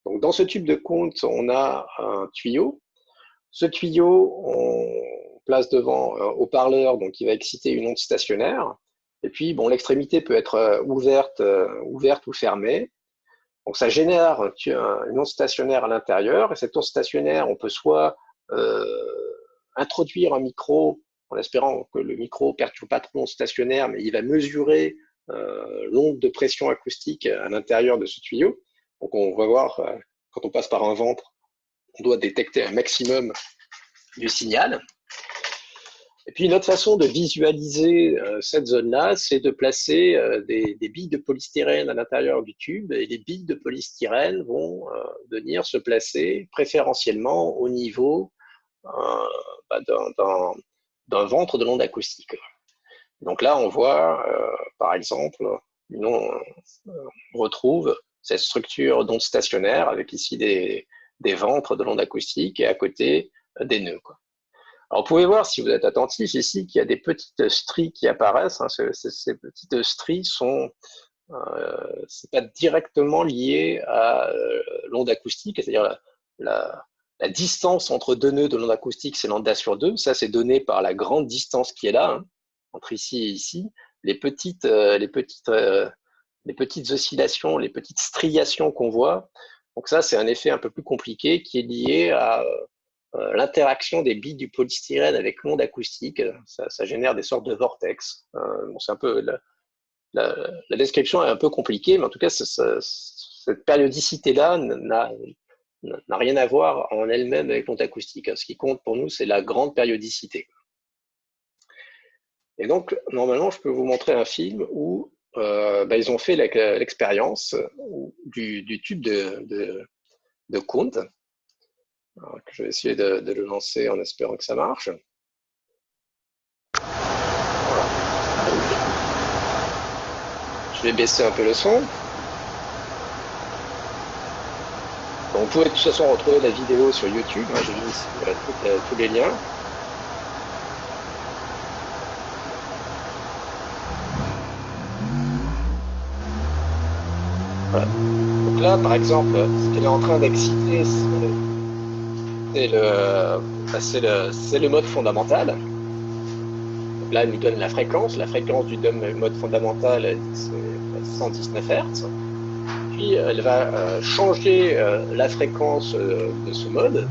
Donc dans ce tube de Coont, on a un tuyau. Ce tuyau, on place devant un haut-parleur, donc il va exciter une onde stationnaire. Et puis, bon, l'extrémité peut être ouverte ou fermée. Donc ça génère une onde stationnaire à l'intérieur. Et cette onde stationnaire, on peut soit introduire un micro en espérant que le micro ne perturbe pas trop l'onde stationnaire, mais il va mesurer l'onde de pression acoustique à l'intérieur de ce tuyau. Donc on va voir, quand on passe par un ventre, on doit détecter un maximum du signal. Et puis une autre façon de visualiser cette zone-là, c'est de placer des billes de polystyrène à l'intérieur du tube, et les billes de polystyrène vont venir se placer préférentiellement au niveau d'un ventre de l'onde acoustique. Donc là, on voit, par exemple, on retrouve cette structure d'onde stationnaire avec ici des ventres de l'onde acoustique et à côté des nœuds, quoi. Alors, vous pouvez voir, si vous êtes attentif ici, qu'il y a des petites stries qui apparaissent. Ces petites stries c'est pas directement lié à l'onde acoustique, c'est-à-dire la distance entre deux nœuds de l'onde acoustique, c'est lambda sur 2. Ça, c'est donné par la grande distance qui est là, entre ici et ici. Les petites oscillations, les petites striations qu'on voit. Donc ça, c'est un effet un peu plus compliqué qui est lié à l'interaction des billes du polystyrène avec l'onde acoustique. Ça génère des sortes de vortex. C'est un peu la description est un peu compliquée, mais en tout cas, cette périodicité-là n'a rien à voir en elle-même avec l'onde acoustique. Ce qui compte pour nous, c'est la grande périodicité. Et donc, normalement, je peux vous montrer un film où ils ont fait l'expérience du tube de Kundt. Alors, je vais essayer de le lancer en espérant que ça marche. Voilà. Je vais baisser un peu le son. Vous pouvez de toute façon retrouver la vidéo sur YouTube. J'ai mis ici tous les liens. Voilà. Donc là, par exemple, ce qu'elle est en train d'exciter, c'est le mode fondamental. Donc là, elle nous donne la fréquence. La fréquence du mode fondamental, c'est 119 Hz. Puis, elle va changer la fréquence de ce mode.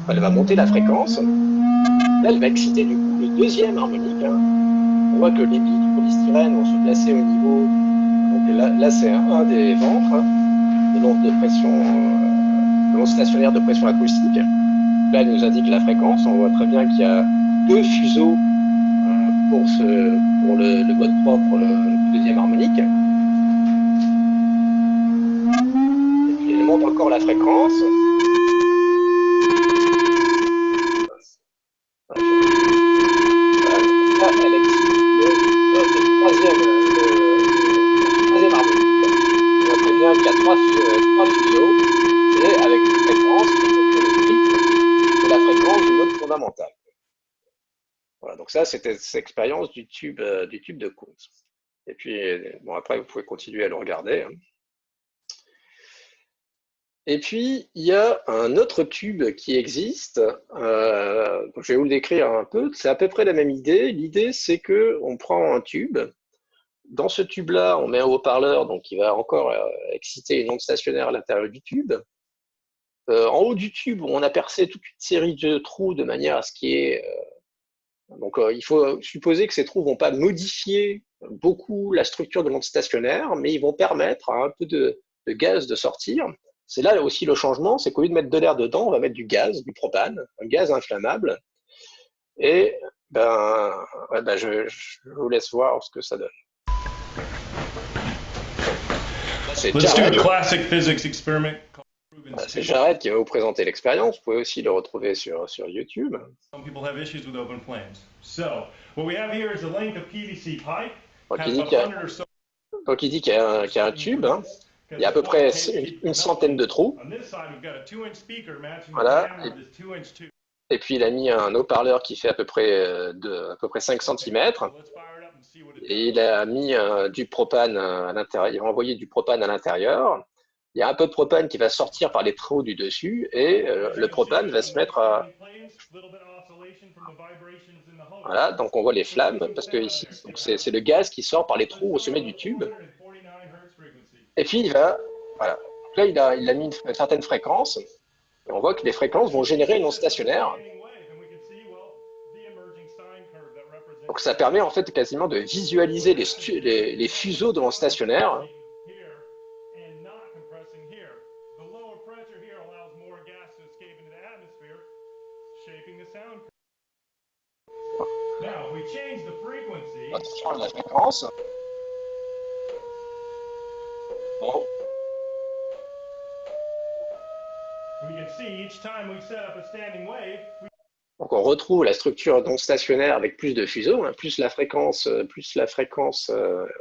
Elle va monter la fréquence. Là, elle va exciter du coup le deuxième harmonique. On voit que les billes du polystyrène vont se placer au niveau. Donc là c'est un des ventres de l'onde de pression, de l'onde stationnaire de pression acoustique. Là, elle nous indique la fréquence. On voit très bien qu'il y a deux fuseaux pour le mode propre du deuxième harmonique. Et puis, elle monte encore la fréquence. Elle excite le troisième harmonique. On voit très bien qu'il y a trois fuseaux et avec une fréquence qui est le triple de la fréquence du mode fondamental. Voilà, donc ça c'était cette expérience du tube de Kundt. Et puis bon, après vous pouvez continuer à le regarder. Et puis, il y a un autre tube qui existe. Je vais vous le décrire un peu. C'est à peu près la même idée. L'idée, c'est qu'on prend un tube. Dans ce tube-là, on met un haut-parleur, donc qui va encore exciter une onde stationnaire à l'intérieur du tube. En haut du tube, on a percé toute une série de trous de manière à ce qu'il y ait... donc, il faut supposer que ces trous ne vont pas modifier beaucoup la structure de l'onde stationnaire, mais ils vont permettre à un peu de gaz de sortir. C'est là aussi le changement, c'est qu'au lieu de mettre de l'air dedans, on va mettre du gaz, du propane, un gaz inflammable. Et je vous laisse voir ce que ça donne. C'est Jared qui va vous présenter l'expérience. Vous pouvez aussi le retrouver sur YouTube. Donc il dit qu'il y a un tube. Il y a à peu près une centaine de trous. Voilà. Et puis il a mis un haut-parleur qui fait à peu près 5 cm. Et il a mis du propane à l'intérieur. Il va envoyer du propane à l'intérieur. Il y a un peu de propane qui va sortir par les trous du dessus et le propane va se mettre à... Voilà, donc on voit les flammes parce que ici, c'est le gaz qui sort par les trous au sommet du tube. Et puis il va... Voilà. Donc là, il a mis une certaine fréquence. Et on voit que les fréquences vont générer une onde stationnaire. Donc ça permet en fait quasiment de visualiser les fuseaux de l'onde stationnaire. Attention à la fréquence. Bon. Donc on retrouve la structure d'onde stationnaire avec plus de fuseaux, hein. Plus la fréquence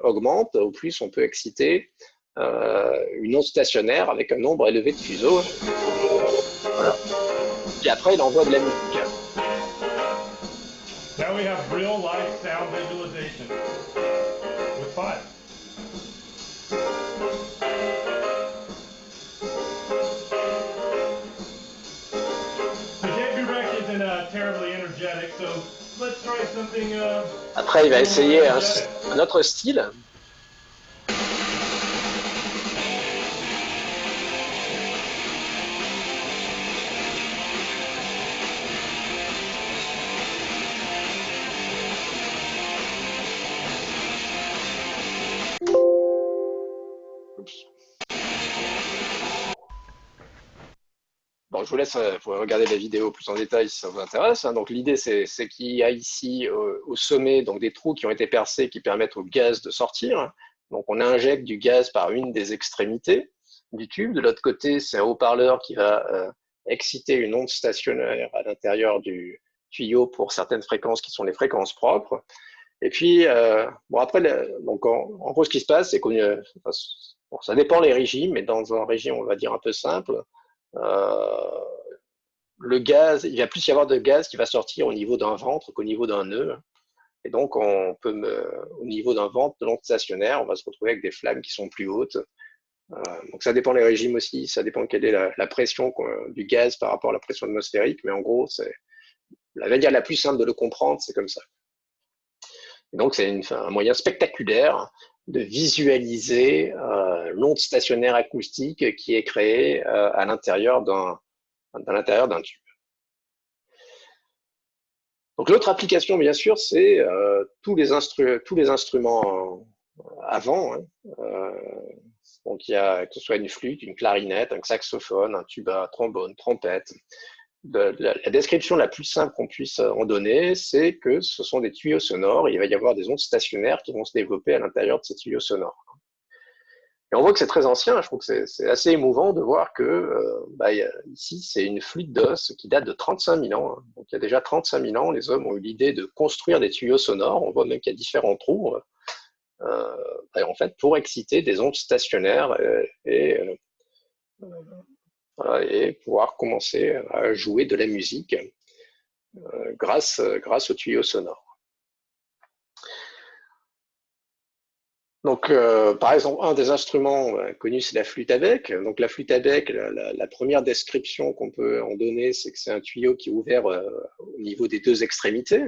augmente, au plus on peut exciter une onde stationnaire avec un nombre élevé de fuseaux. Voilà. Et après il envoie de la musique. Now we have real life sound visualization with fun. Après, il va essayer un autre style. vous laisse vous regarder la vidéo plus en détail si ça vous intéresse. Hein. Donc l'idée, c'est qu'il y a ici au sommet donc, des trous qui ont été percés qui permettent au gaz de sortir. Donc on injecte du gaz par une des extrémités du tube. De l'autre côté, c'est un haut-parleur qui va exciter une onde stationnaire à l'intérieur du tuyau pour certaines fréquences qui sont les fréquences propres. Et puis, bon après, donc en gros, ce qui se passe, c'est qu'on bon, ça dépend les régimes, mais dans un régime, on va dire un peu simple, le gaz, il va plus y avoir de gaz qui va sortir au niveau d'un ventre qu'au niveau d'un nœud. Et donc, on peut au niveau d'un ventre de l'onde stationnaire, on va se retrouver avec des flammes qui sont plus hautes. Donc, ça dépend des régimes aussi, ça dépend quelle est la pression du gaz par rapport à la pression atmosphérique, mais en gros, c'est la manière la plus simple de le comprendre, c'est comme ça. Et donc, c'est un moyen spectaculaire de visualiser l'onde stationnaire acoustique qui est créée à l'intérieur d'un tube. Donc l'autre application, bien sûr, c'est tous les instruments avant. Hein. Donc il y a que ce soit une flûte, une clarinette, un saxophone, un tuba, trombone, trompette. La description la plus simple qu'on puisse en donner, c'est que ce sont des tuyaux sonores et il va y avoir des ondes stationnaires qui vont se développer à l'intérieur de ces tuyaux sonores. Et on voit que c'est très ancien, je trouve que c'est assez émouvant de voir que ici, c'est une flûte d'os qui date de 35 000 ans. Hein. Donc il y a déjà 35 000 ans, les hommes ont eu l'idée de construire des tuyaux sonores. On voit même qu'il y a différents trous, en fait, pour exciter des ondes stationnaires voilà, et pouvoir commencer à jouer de la musique grâce aux tuyaux sonores. Donc, par exemple, un des instruments connus, c'est la flûte à bec. Donc, la flûte à bec, la première description qu'on peut en donner, c'est que c'est un tuyau qui est ouvert au niveau des deux extrémités.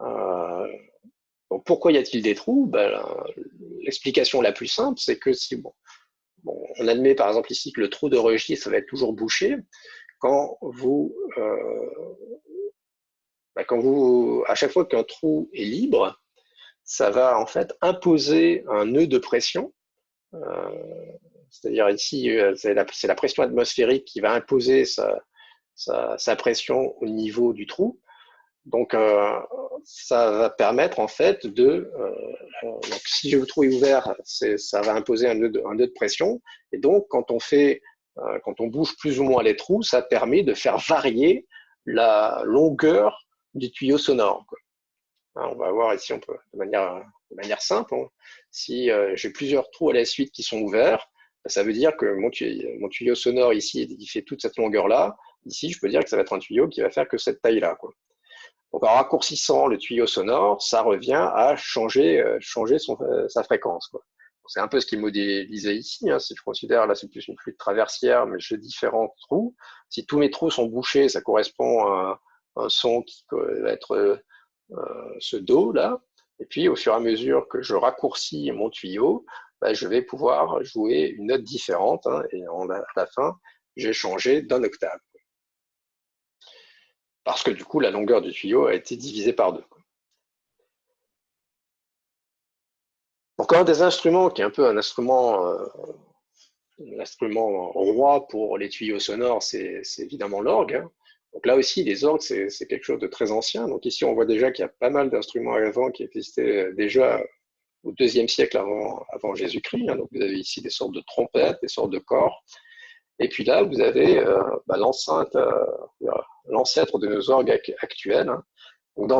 Donc, pourquoi y a-t-il des trous? L'explication la plus simple, c'est que si on admet par exemple ici que le trou de registre va être toujours bouché, à chaque fois qu'un trou est libre, ça va en fait imposer un nœud de pression. C'est-à-dire ici, c'est la pression atmosphérique qui va imposer sa pression au niveau du trou. Donc, ça va permettre en fait donc si le trou est ouvert, ça va imposer un nœud de pression. Et donc, quand on bouge plus ou moins les trous, ça permet de faire varier la longueur du tuyau sonore. Quoi. Hein, on va voir ici, on peut de manière simple. Hein, si j'ai plusieurs trous à la suite qui sont ouverts, ça veut dire que mon tuyau sonore ici, il fait toute cette longueur-là. Ici, je peux dire que ça va être un tuyau qui va faire que cette taille-là. Quoi. Donc, en raccourcissant le tuyau sonore, ça revient à changer sa fréquence. C'est un peu ce qui est modélisé ici. Hein. Si je considère, là, c'est plus une flûte traversière, mais j'ai différents trous. Si tous mes trous sont bouchés, ça correspond à un son qui va être ce Do là. Et puis, au fur et à mesure que je raccourcis mon tuyau, je vais pouvoir jouer une note différente. Hein, et à la fin, j'ai changé d'un octave. Parce que du coup, la longueur du tuyau a été divisée par 2. Donc, un des instruments qui est un peu un instrument roi pour les tuyaux sonores, c'est évidemment l'orgue. Hein. Donc là aussi, les orgues, c'est quelque chose de très ancien. Donc ici, on voit déjà qu'il y a pas mal d'instruments avant qui existaient déjà au IIe siècle avant Jésus-Christ. Hein. Donc vous avez ici des sortes de trompettes, des sortes de cors. Et puis là, vous avez l'ancêtre de nos orgues actuels. Hein. Donc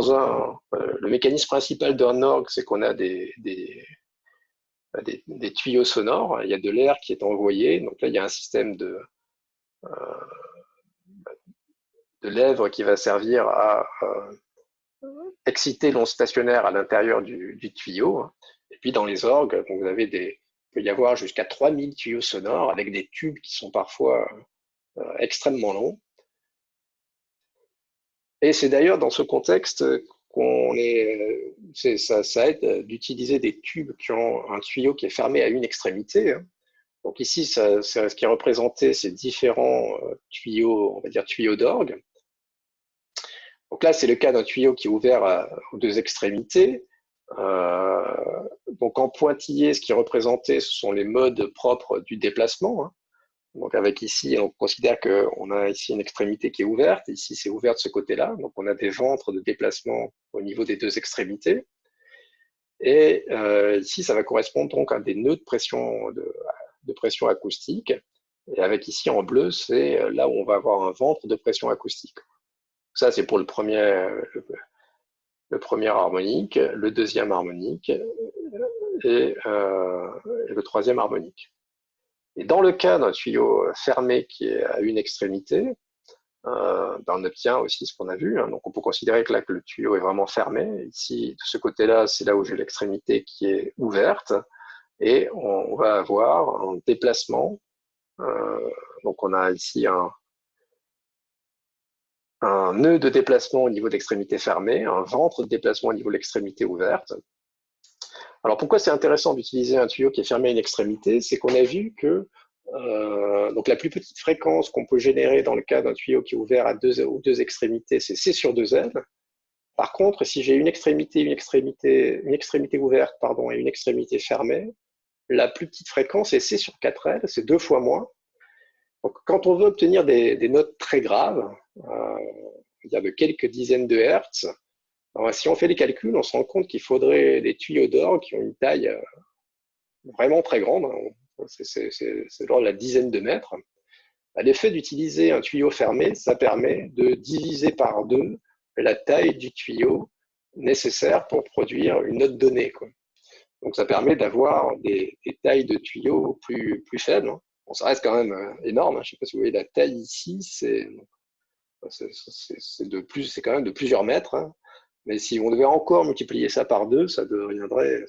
le mécanisme principal d'un orgue, c'est qu'on a des tuyaux sonores. Il y a de l'air qui est envoyé. Donc là, il y a un système de lèvres qui va servir à exciter l'onde stationnaire à l'intérieur du tuyau. Et puis dans les orgues, donc vous avez il peut y avoir jusqu'à 3000 tuyaux sonores avec des tubes qui sont parfois extrêmement longs. Et c'est d'ailleurs dans ce contexte ça aide d'utiliser des tubes qui ont un tuyau qui est fermé à une extrémité. Hein. Donc ici, ce qui est représenté, c'est différents tuyaux, on va dire tuyaux d'orgue. Donc là, c'est le cas d'un tuyau qui est ouvert aux deux extrémités. Donc en pointillé, ce qui est représenté, ce sont les modes propres du déplacement. Hein. Donc avec ici, on considère qu'on a ici une extrémité qui est ouverte. Ici, c'est ouvert de ce côté-là. Donc on a des ventres de déplacement au niveau des deux extrémités. Et ici, ça va correspondre donc à des nœuds de pression acoustique. Et avec ici en bleu, c'est là où on va avoir un ventre de pression acoustique. Ça, c'est pour le premier harmonique, le deuxième harmonique et le troisième harmonique. Et dans le cas d'un tuyau fermé qui est à une extrémité, on obtient aussi ce qu'on a vu. Hein. Donc on peut considérer que là que le tuyau est vraiment fermé. Ici, de ce côté-là, c'est là où j'ai l'extrémité qui est ouverte. Et on va avoir un déplacement. Donc on a ici un nœud de déplacement au niveau de l'extrémité fermée, un ventre de déplacement au niveau de l'extrémité ouverte. Alors pourquoi c'est intéressant d'utiliser un tuyau qui est fermé à une extrémité? C'est qu'on a vu que donc la plus petite fréquence qu'on peut générer dans le cas d'un tuyau qui est ouvert à deux extrémités, c'est C sur 2L. Par contre, si j'ai une extrémité ouverte et une extrémité fermée, la plus petite fréquence est C sur 4L, c'est 2 fois moins. Donc, quand on veut obtenir des notes très graves, il y a de quelques dizaines de hertz, alors, si on fait les calculs, on se rend compte qu'il faudrait des tuyaux d'orgue qui ont une taille vraiment très grande, hein. C'est de l'ordre de la dizaine de mètres. L'effet d'utiliser un tuyau fermé, ça permet de diviser par 2 la taille du tuyau nécessaire pour produire une note donnée, quoi. Donc ça permet d'avoir des tailles de tuyaux plus faibles, hein. Bon, ça reste quand même énorme, hein. Je ne sais pas si vous voyez la taille ici, c'est quand même de plusieurs mètres, hein. Mais si on devait encore multiplier ça par 2, ça deviendrait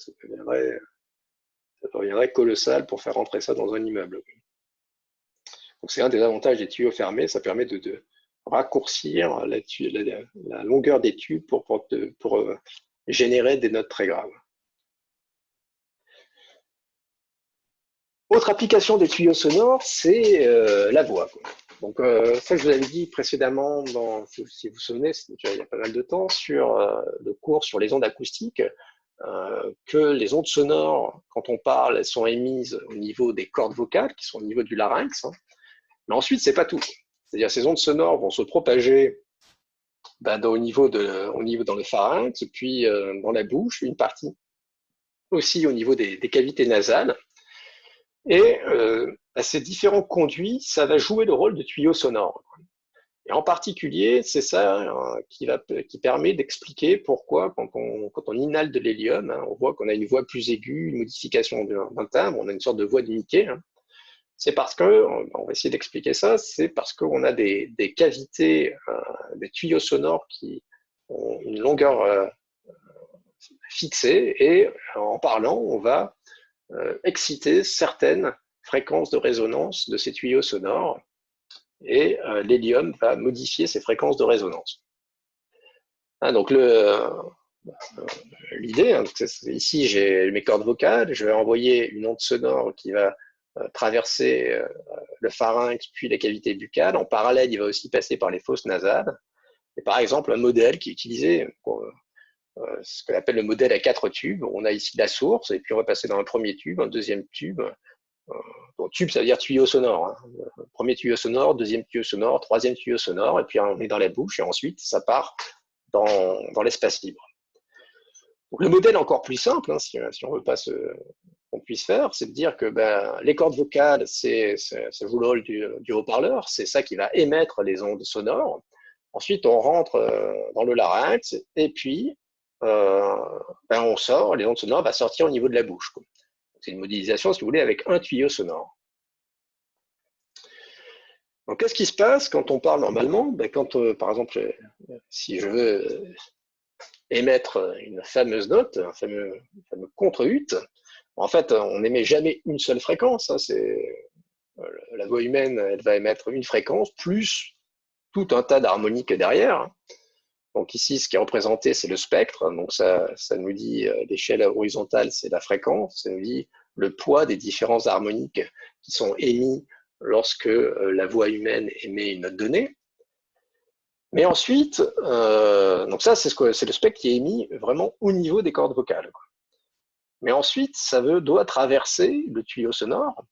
colossal pour faire rentrer ça dans un immeuble. Donc c'est un des avantages des tuyaux fermés, ça permet de raccourcir la longueur des tubes pour générer des notes très graves. Autre application des tuyaux sonores, c'est la voix, quoi. Donc ça, je vous avais dit précédemment, si vous vous souvenez, il y a pas mal de temps, sur le cours sur les ondes acoustiques, que les ondes sonores, quand on parle, elles sont émises au niveau des cordes vocales, qui sont au niveau du larynx, hein. Mais ensuite, c'est pas tout. C'est-à-dire ces ondes sonores vont se propager au niveau dans le pharynx, puis dans la bouche, une partie aussi au niveau des cavités nasales. Et à ces différents conduits, ça va jouer le rôle de tuyau sonore. Et en particulier, c'est ça qui permet d'expliquer pourquoi, quand on inhale de l'hélium, hein, on voit qu'on a une voix plus aiguë, une modification d'un timbre, on a une sorte de voix de Mickey, hein. C'est parce que, on va essayer d'expliquer ça, c'est parce qu'on a des cavités, des tuyaux sonores qui ont une longueur fixée, et en parlant, on va exciter certaines fréquences de résonance de ces tuyaux sonores, et l'hélium va modifier ces fréquences de résonance. Hein, donc l'idée, hein, ici j'ai mes cordes vocales, je vais envoyer une onde sonore qui va traverser le pharynx puis les cavités buccales. En parallèle, il va aussi passer par les fosses nasales. Et par exemple, un modèle qui utilisait ce qu'on appelle le modèle à 4 tubes. On a ici la source, et puis on va passer dans un premier tube, un deuxième tube. Donc, tube, ça veut dire tuyau sonore, hein. Premier tuyau sonore, deuxième tuyau sonore, troisième tuyau sonore, et puis on est dans la bouche, et ensuite ça part dans l'espace libre. Donc, le modèle encore plus simple, hein, si on ne veut pas qu'on puisse faire, c'est de dire que les cordes vocales, ça joue le rôle du haut-parleur, c'est ça qui va émettre les ondes sonores. Ensuite, on rentre dans le larynx, et puis on sort, les ondes sonores vont sortir au niveau de la bouche, quoi. C'est une modélisation, si vous voulez, avec un tuyau sonore. Donc, qu'est-ce qui se passe quand on parle normalement? Quand, par exemple, si je veux émettre une fameuse note, un fameux contre-ut, en fait, on n'émet jamais une seule fréquence, hein. La voix humaine, elle va émettre une fréquence plus tout un tas d'harmoniques derrière. Donc ici, ce qui est représenté, c'est le spectre. Donc ça nous dit, l'échelle horizontale, c'est la fréquence. Ça nous dit le poids des différents harmoniques qui sont émis lorsque la voix humaine émet une note donnée. Mais ensuite, donc ça, c'est le spectre qui est émis vraiment au niveau des cordes vocales, quoi. Mais ensuite, ça doit traverser le tuyau sonore.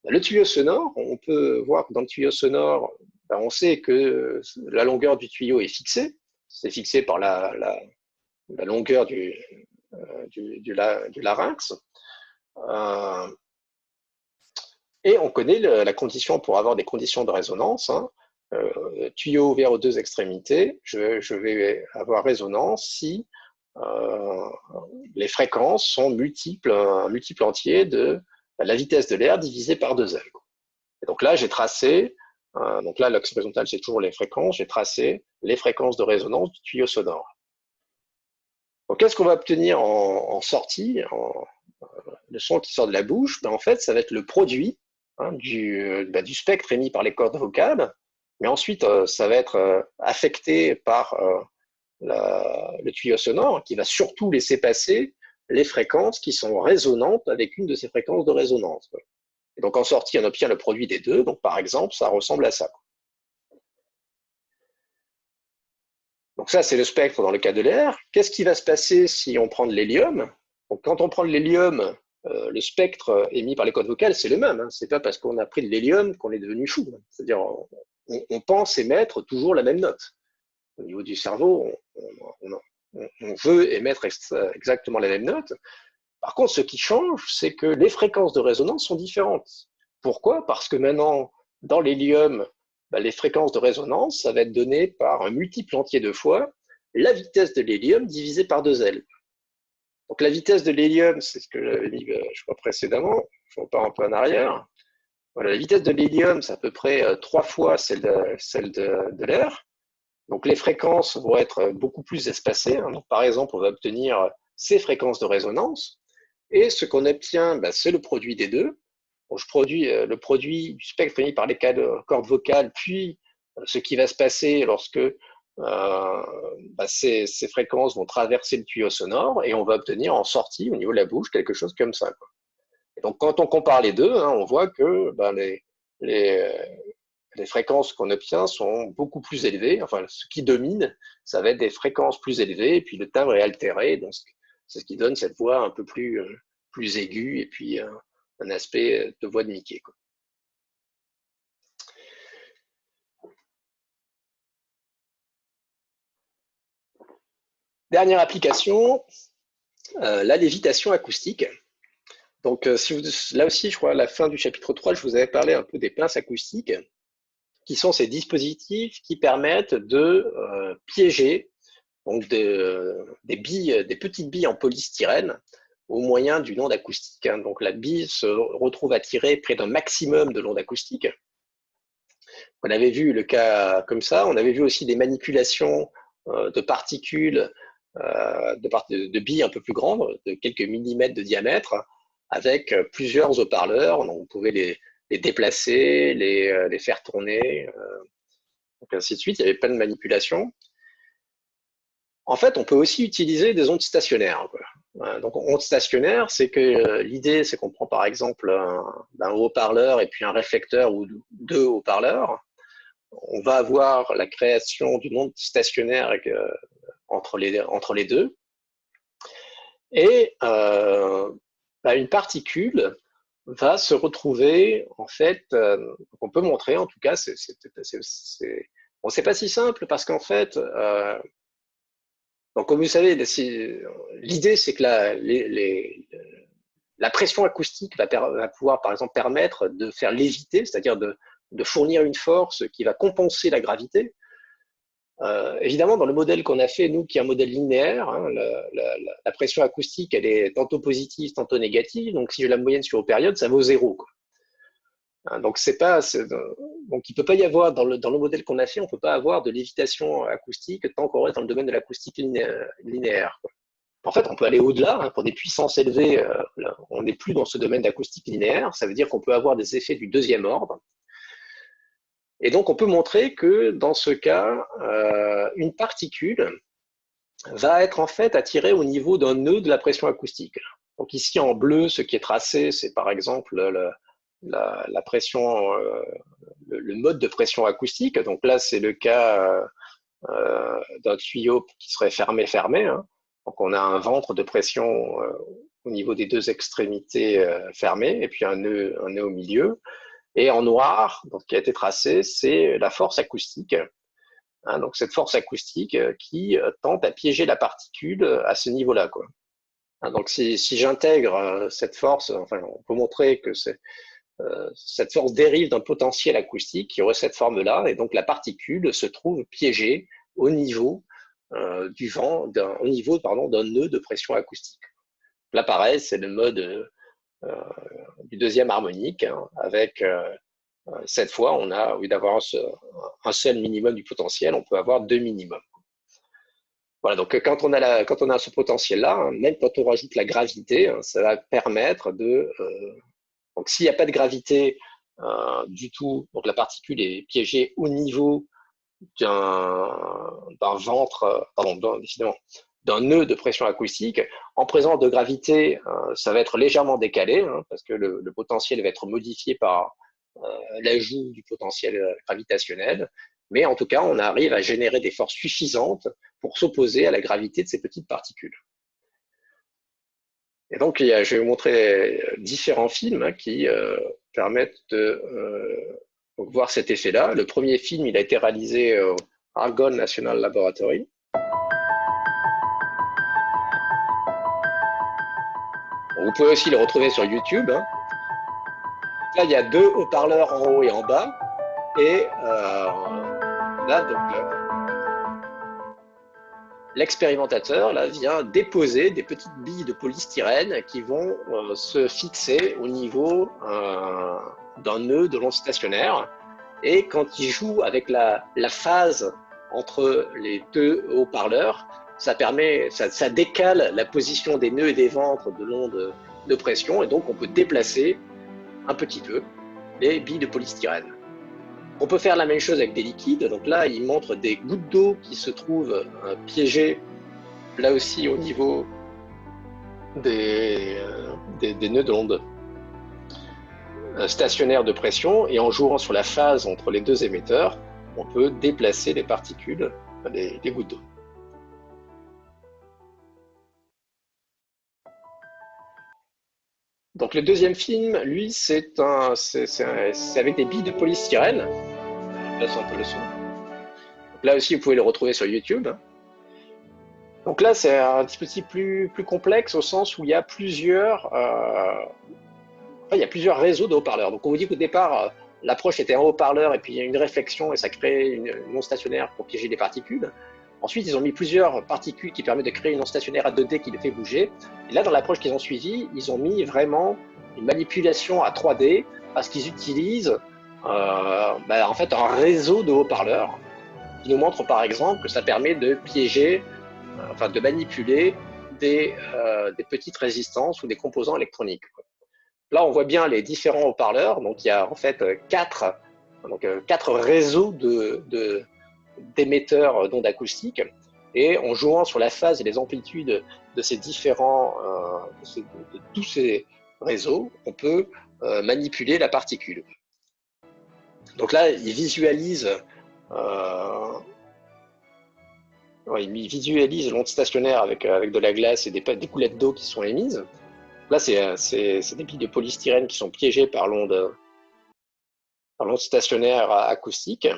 Le tuyau sonore, on peut voir que dans le tuyau sonore, on sait que la longueur du tuyau est fixée. C'est fixé par la longueur du larynx. Et on connaît la condition pour avoir des conditions de résonance. Tuyau ouvert aux deux extrémités, je vais avoir résonance si les fréquences sont un multiple entier de la vitesse de l'air divisé par 2L. Et donc là, j'ai tracé, donc là, l'axe horizontal, c'est toujours les fréquences, j'ai tracé les fréquences de résonance du tuyau sonore. Donc, qu'est-ce qu'on va obtenir en sortie, le son qui sort de la bouche? En fait, ça va être le produit du spectre émis par les cordes vocales, mais ensuite, ça va être affecté par le tuyau sonore, qui va surtout laisser passer les fréquences qui sont résonantes avec une de ces fréquences de résonance. Et donc, en sortie, on obtient le produit des deux. Donc, par exemple, ça ressemble à ça. Donc ça, c'est le spectre dans le cas de l'air. Qu'est-ce qui va se passer si on prend de l'hélium? Donc, quand on prend de l'hélium, le spectre émis par les cordes vocales, c'est le même. Ce n'est pas parce qu'on a pris de l'hélium qu'on est devenu fou. C'est-à-dire, on pense émettre toujours la même note. Au niveau du cerveau, on veut émettre exactement la même note. Par contre, ce qui change, c'est que les fréquences de résonance sont différentes. Pourquoi? Parce que maintenant, dans l'hélium, les fréquences de résonance, ça va être donné par un multiple entier de fois la vitesse de l'hélium divisée par 2L. Donc la vitesse de l'hélium, c'est ce que j'avais dit, je crois, précédemment. Je repars un peu en arrière. Voilà, la vitesse de l'hélium, c'est à peu près 3 fois celle de l'air. Donc les fréquences vont être beaucoup plus espacées. Donc, par exemple, on va obtenir ces fréquences de résonance. Et ce qu'on obtient, c'est le produit des deux. Donc, je produis le produit du spectre émis par les cordes vocales, puis ce qui va se passer lorsque ces fréquences vont traverser le tuyau sonore, et on va obtenir en sortie, au niveau de la bouche, quelque chose comme ça. Et donc, quand on compare les deux, on voit que les fréquences qu'on obtient sont beaucoup plus élevées. Enfin, ce qui domine, ça va être des fréquences plus élevées, et puis le timbre est altéré. Donc, c'est ce qui donne cette voix un peu plus aiguë, et puis un aspect de voix de Mickey, quoi. Dernière application, la lévitation acoustique. Donc, là aussi, je crois, à la fin du chapitre 3, je vous avais parlé un peu des pinces acoustiques, qui sont ces dispositifs qui permettent de piéger donc des petites billes en polystyrène au moyen d'une onde acoustique. Donc la bille se retrouve attirée près d'un maximum de l'onde acoustique. On avait vu le cas comme ça. On avait vu aussi des manipulations de particules, de billes un peu plus grandes, de quelques millimètres de diamètre, avec plusieurs haut-parleurs. On pouvait les déplacer, les faire tourner, donc ainsi de suite. Il y avait plein de manipulations. En fait, on peut aussi utiliser des ondes stationnaires. Donc, ondes stationnaires, c'est que l'idée, c'est qu'on prend par exemple un haut-parleur et puis un réflecteur ou deux haut-parleurs. On va avoir la création d'une onde stationnaire entre les deux. Et une particule va se retrouver, en fait, on peut montrer, en tout cas, bon, c'est pas si simple parce qu'en fait, donc, comme vous savez, l'idée, c'est que la pression acoustique va pouvoir, par exemple, permettre de faire léviter, c'est-à-dire de fournir une force qui va compenser la gravité. Évidemment, dans le modèle qu'on a fait, nous, qui est un modèle linéaire, la pression acoustique, elle est tantôt positive, tantôt négative. Donc, si j'ai la moyenne sur une période, ça vaut 0, quoi. Donc, donc il ne peut pas y avoir, dans le modèle qu'on a fait, on ne peut pas avoir de lévitation acoustique tant qu'on reste dans le domaine de l'acoustique linéaire. En fait, on peut aller au-delà, pour des puissances élevées, on n'est plus dans ce domaine d'acoustique linéaire, ça veut dire qu'on peut avoir des effets du deuxième ordre. Et donc, on peut montrer que, dans ce cas, une particule va être en fait attirée au niveau d'un nœud de la pression acoustique. Donc ici, en bleu, ce qui est tracé, c'est par exemple la pression, le mode de pression acoustique. Donc là, c'est le cas d'un tuyau qui serait fermé. Donc on a un ventre de pression au niveau des deux extrémités fermées, et puis un nœud au milieu. Et en noir, donc, qui a été tracé, c'est la force acoustique. Hein, donc cette force acoustique qui tente à piéger la particule à ce niveau-là, quoi. Hein, donc si j'intègre cette force, enfin, on peut montrer que cette force dérive d'un potentiel acoustique qui aurait cette forme-là, et donc la particule se trouve piégée au niveau du vent, au niveau d'un nœud de pression acoustique. Là, pareil, c'est le mode du deuxième harmonique, hein, avec cette fois, on a, au lieu d'avoir un seul minimum du potentiel, on peut avoir deux minimums. Voilà, donc quand on a ce potentiel-là, hein, même quand on rajoute la gravité, hein, ça va permettre de... donc s'il n'y a pas de gravité du tout, donc la particule est piégée au niveau d'un ventre, pardon, décidément, d'un nœud de pression acoustique. En présence de gravité, ça va être légèrement décalé, hein, parce que le potentiel va être modifié par l'ajout du potentiel gravitationnel. Mais en tout cas, on arrive à générer des forces suffisantes pour s'opposer à la gravité de ces petites particules. Et donc, je vais vous montrer différents films, hein, qui permettent de voir cet effet-là. Le premier film, il a été réalisé au Argonne National Laboratory. Vous pouvez aussi le retrouver sur YouTube, hein. Là, il y a deux haut-parleurs en haut et en bas. Et là, donc, l'expérimentateur là, vient déposer des petites billes de polystyrène qui vont se fixer au niveau d'un nœud de l'onde stationnaire. Et quand il joue avec la phase entre les deux haut-parleurs, ça décale la position des nœuds et des ventres de l'onde de pression, et donc on peut déplacer un petit peu les billes de polystyrène. On peut faire la même chose avec des liquides. Donc là, il montre des gouttes d'eau qui se trouvent piégées, là aussi au niveau des nœuds de l'onde stationnaire de pression. Et en jouant sur la phase entre les deux émetteurs, on peut déplacer les particules, les gouttes d'eau. Donc le deuxième film, lui, c'est avec des billes de polystyrène. Je laisse un peu le son. Donc là aussi, vous pouvez le retrouver sur YouTube. Donc là, c'est un dispositif plus complexe au sens où il y a plusieurs réseaux de haut-parleurs. Donc on vous dit qu'au départ, l'approche était un haut-parleur et puis il y a une réflexion et ça crée une onde stationnaire pour piéger des particules. Ensuite, ils ont mis plusieurs particules qui permettent de créer une onde stationnaire à 2D qui les fait bouger. Et là, dans l'approche qu'ils ont suivie, ils ont mis vraiment une manipulation à 3D parce qu'ils utilisent en fait un réseau de haut-parleurs qui nous montre par exemple que ça permet de piéger, de manipuler des petites résistances ou des composants électroniques. Là, on voit bien les différents haut-parleurs. Donc, il y a en fait quatre réseaux d'émetteurs d'ondes acoustiques. Et en jouant sur la phase et les amplitudes de ces de tous ces réseaux, on peut manipuler la particule. Donc là, il visualise l'onde stationnaire avec de la glace et des coulettes d'eau qui sont émises. Là, c'est des billes de polystyrène qui sont piégées par l'onde stationnaire acoustique.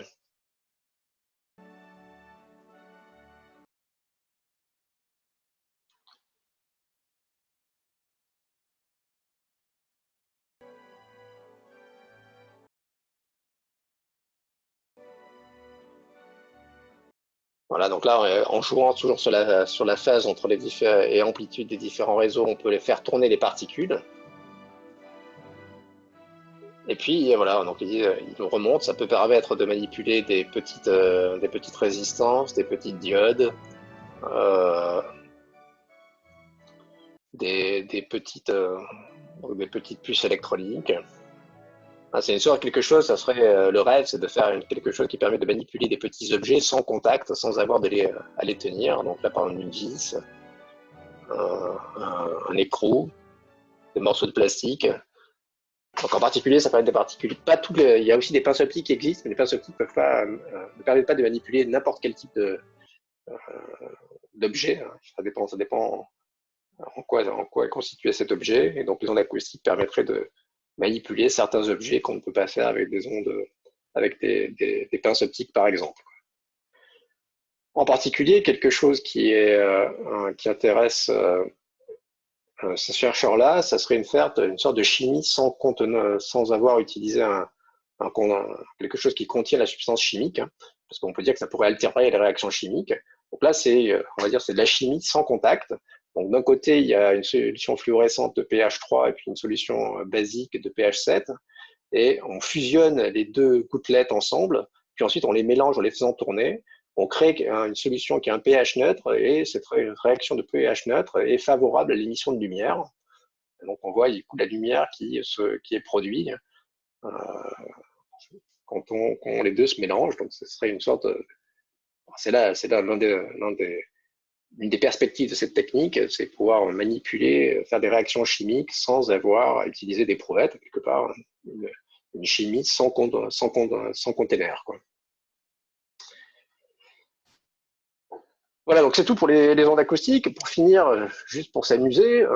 Voilà, donc là, en jouant toujours sur la phase entre les et amplitude des différents réseaux, on peut les faire tourner les particules. Et puis voilà, donc il nous remonte, ça peut permettre de manipuler des petites résistances, des petites diodes, des petites puces électroniques. C'est une sorte de quelque chose, ça serait le rêve, c'est de faire quelque chose qui permet de manipuler des petits objets sans contact, sans avoir à les tenir. Donc là, par exemple, une vis, un écrou, des morceaux de plastique. Donc en particulier, ça permet des particules. Il y a aussi des pinces optiques qui existent, mais les pinces optiques ne permettent pas de manipuler n'importe quel type d'objet. Ça dépend en quoi est constitué cet objet. Et donc les ondes acoustiques permettraient de manipuler certains objets qu'on ne peut pas faire avec des ondes, avec des pinces optiques par exemple. En particulier, quelque chose qui intéresse ces chercheurs-là, ça serait une sorte de chimie sans avoir utilisé quelque chose qui contient la substance chimique, hein, parce qu'on peut dire que ça pourrait altérer les réactions chimiques. Donc là, on va dire, c'est de la chimie sans contact. Donc d'un côté, il y a une solution fluorescente de pH 3 et puis une solution basique de pH 7, et on fusionne les deux gouttelettes ensemble, puis ensuite on les mélange en les faisant tourner. On crée une solution qui a un pH neutre, et cette réaction de pH neutre est favorable à l'émission de lumière. Donc on voit la lumière qui est produite quand les deux se mélangent. Donc ce serait une sorte c'est là une des perspectives de cette technique, c'est pouvoir manipuler, faire des réactions chimiques sans avoir à utiliser d'éprouvettes, quelque part, une chimie sans container, quoi. Voilà, donc c'est tout pour les ondes acoustiques. Pour finir, juste pour s'amuser,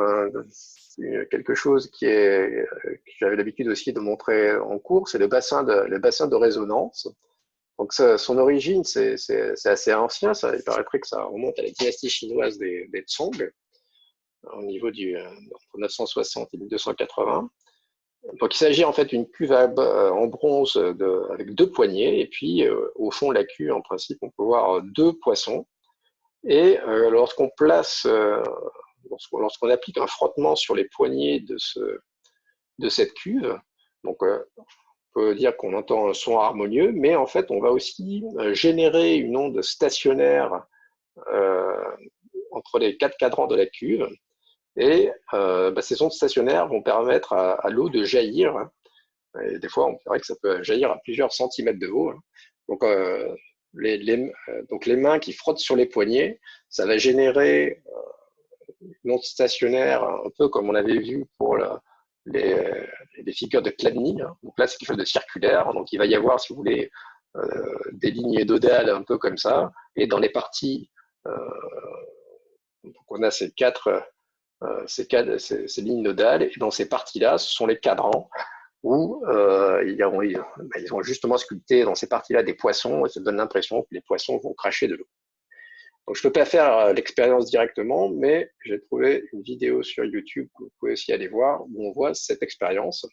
quelque chose que j'avais l'habitude aussi de montrer en cours, c'est le bassin de résonance. Donc son origine, c'est assez ancien, il paraîtrait que ça remonte à la dynastie chinoise des Song, au niveau entre 960 et 1280. Donc il s'agit en fait d'une cuve en bronze avec deux poignées, et puis au fond de la cuve, en principe, on peut voir deux poissons. Et lorsqu'on applique un frottement sur les poignées de cette cuve, donc on peut dire qu'on entend un son harmonieux, mais en fait on va aussi générer une onde stationnaire entre les quatre cadrans de la cuve, et ces ondes stationnaires vont permettre à l'eau de jaillir, et des fois on dirait que ça peut jaillir à plusieurs centimètres de haut. Donc les mains qui frottent sur les poignets, ça va générer une onde stationnaire, un peu comme on avait vu pour les figures de Chladni. Donc là, c'est quelque chose de circulaire. Donc il va y avoir, si vous voulez, des lignes nodales un peu comme ça. Et dans les parties, donc on a ces lignes nodales. Et dans ces parties-là, ce sont les cadrans où ils ont justement sculpté dans ces parties-là des poissons, et ça donne l'impression que les poissons vont cracher de l'eau. Donc je ne peux pas faire l'expérience directement, mais j'ai trouvé une vidéo sur YouTube que vous pouvez aussi aller voir, où on voit cette expérience.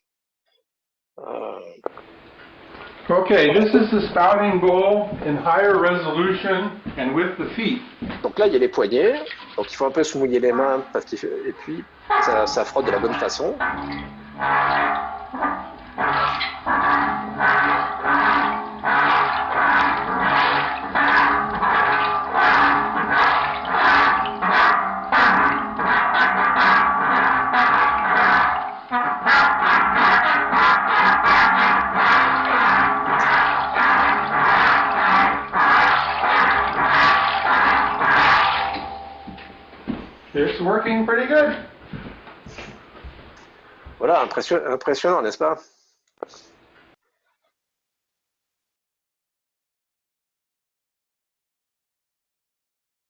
Okay, this is the spouting bowl in higher resolution and with the feet. Donc là, il y a les poignets, donc il faut un peu se mouiller les mains, et puis ça frotte de la bonne façon. It's working pretty good. Voilà, impressionnant, n'est-ce pas?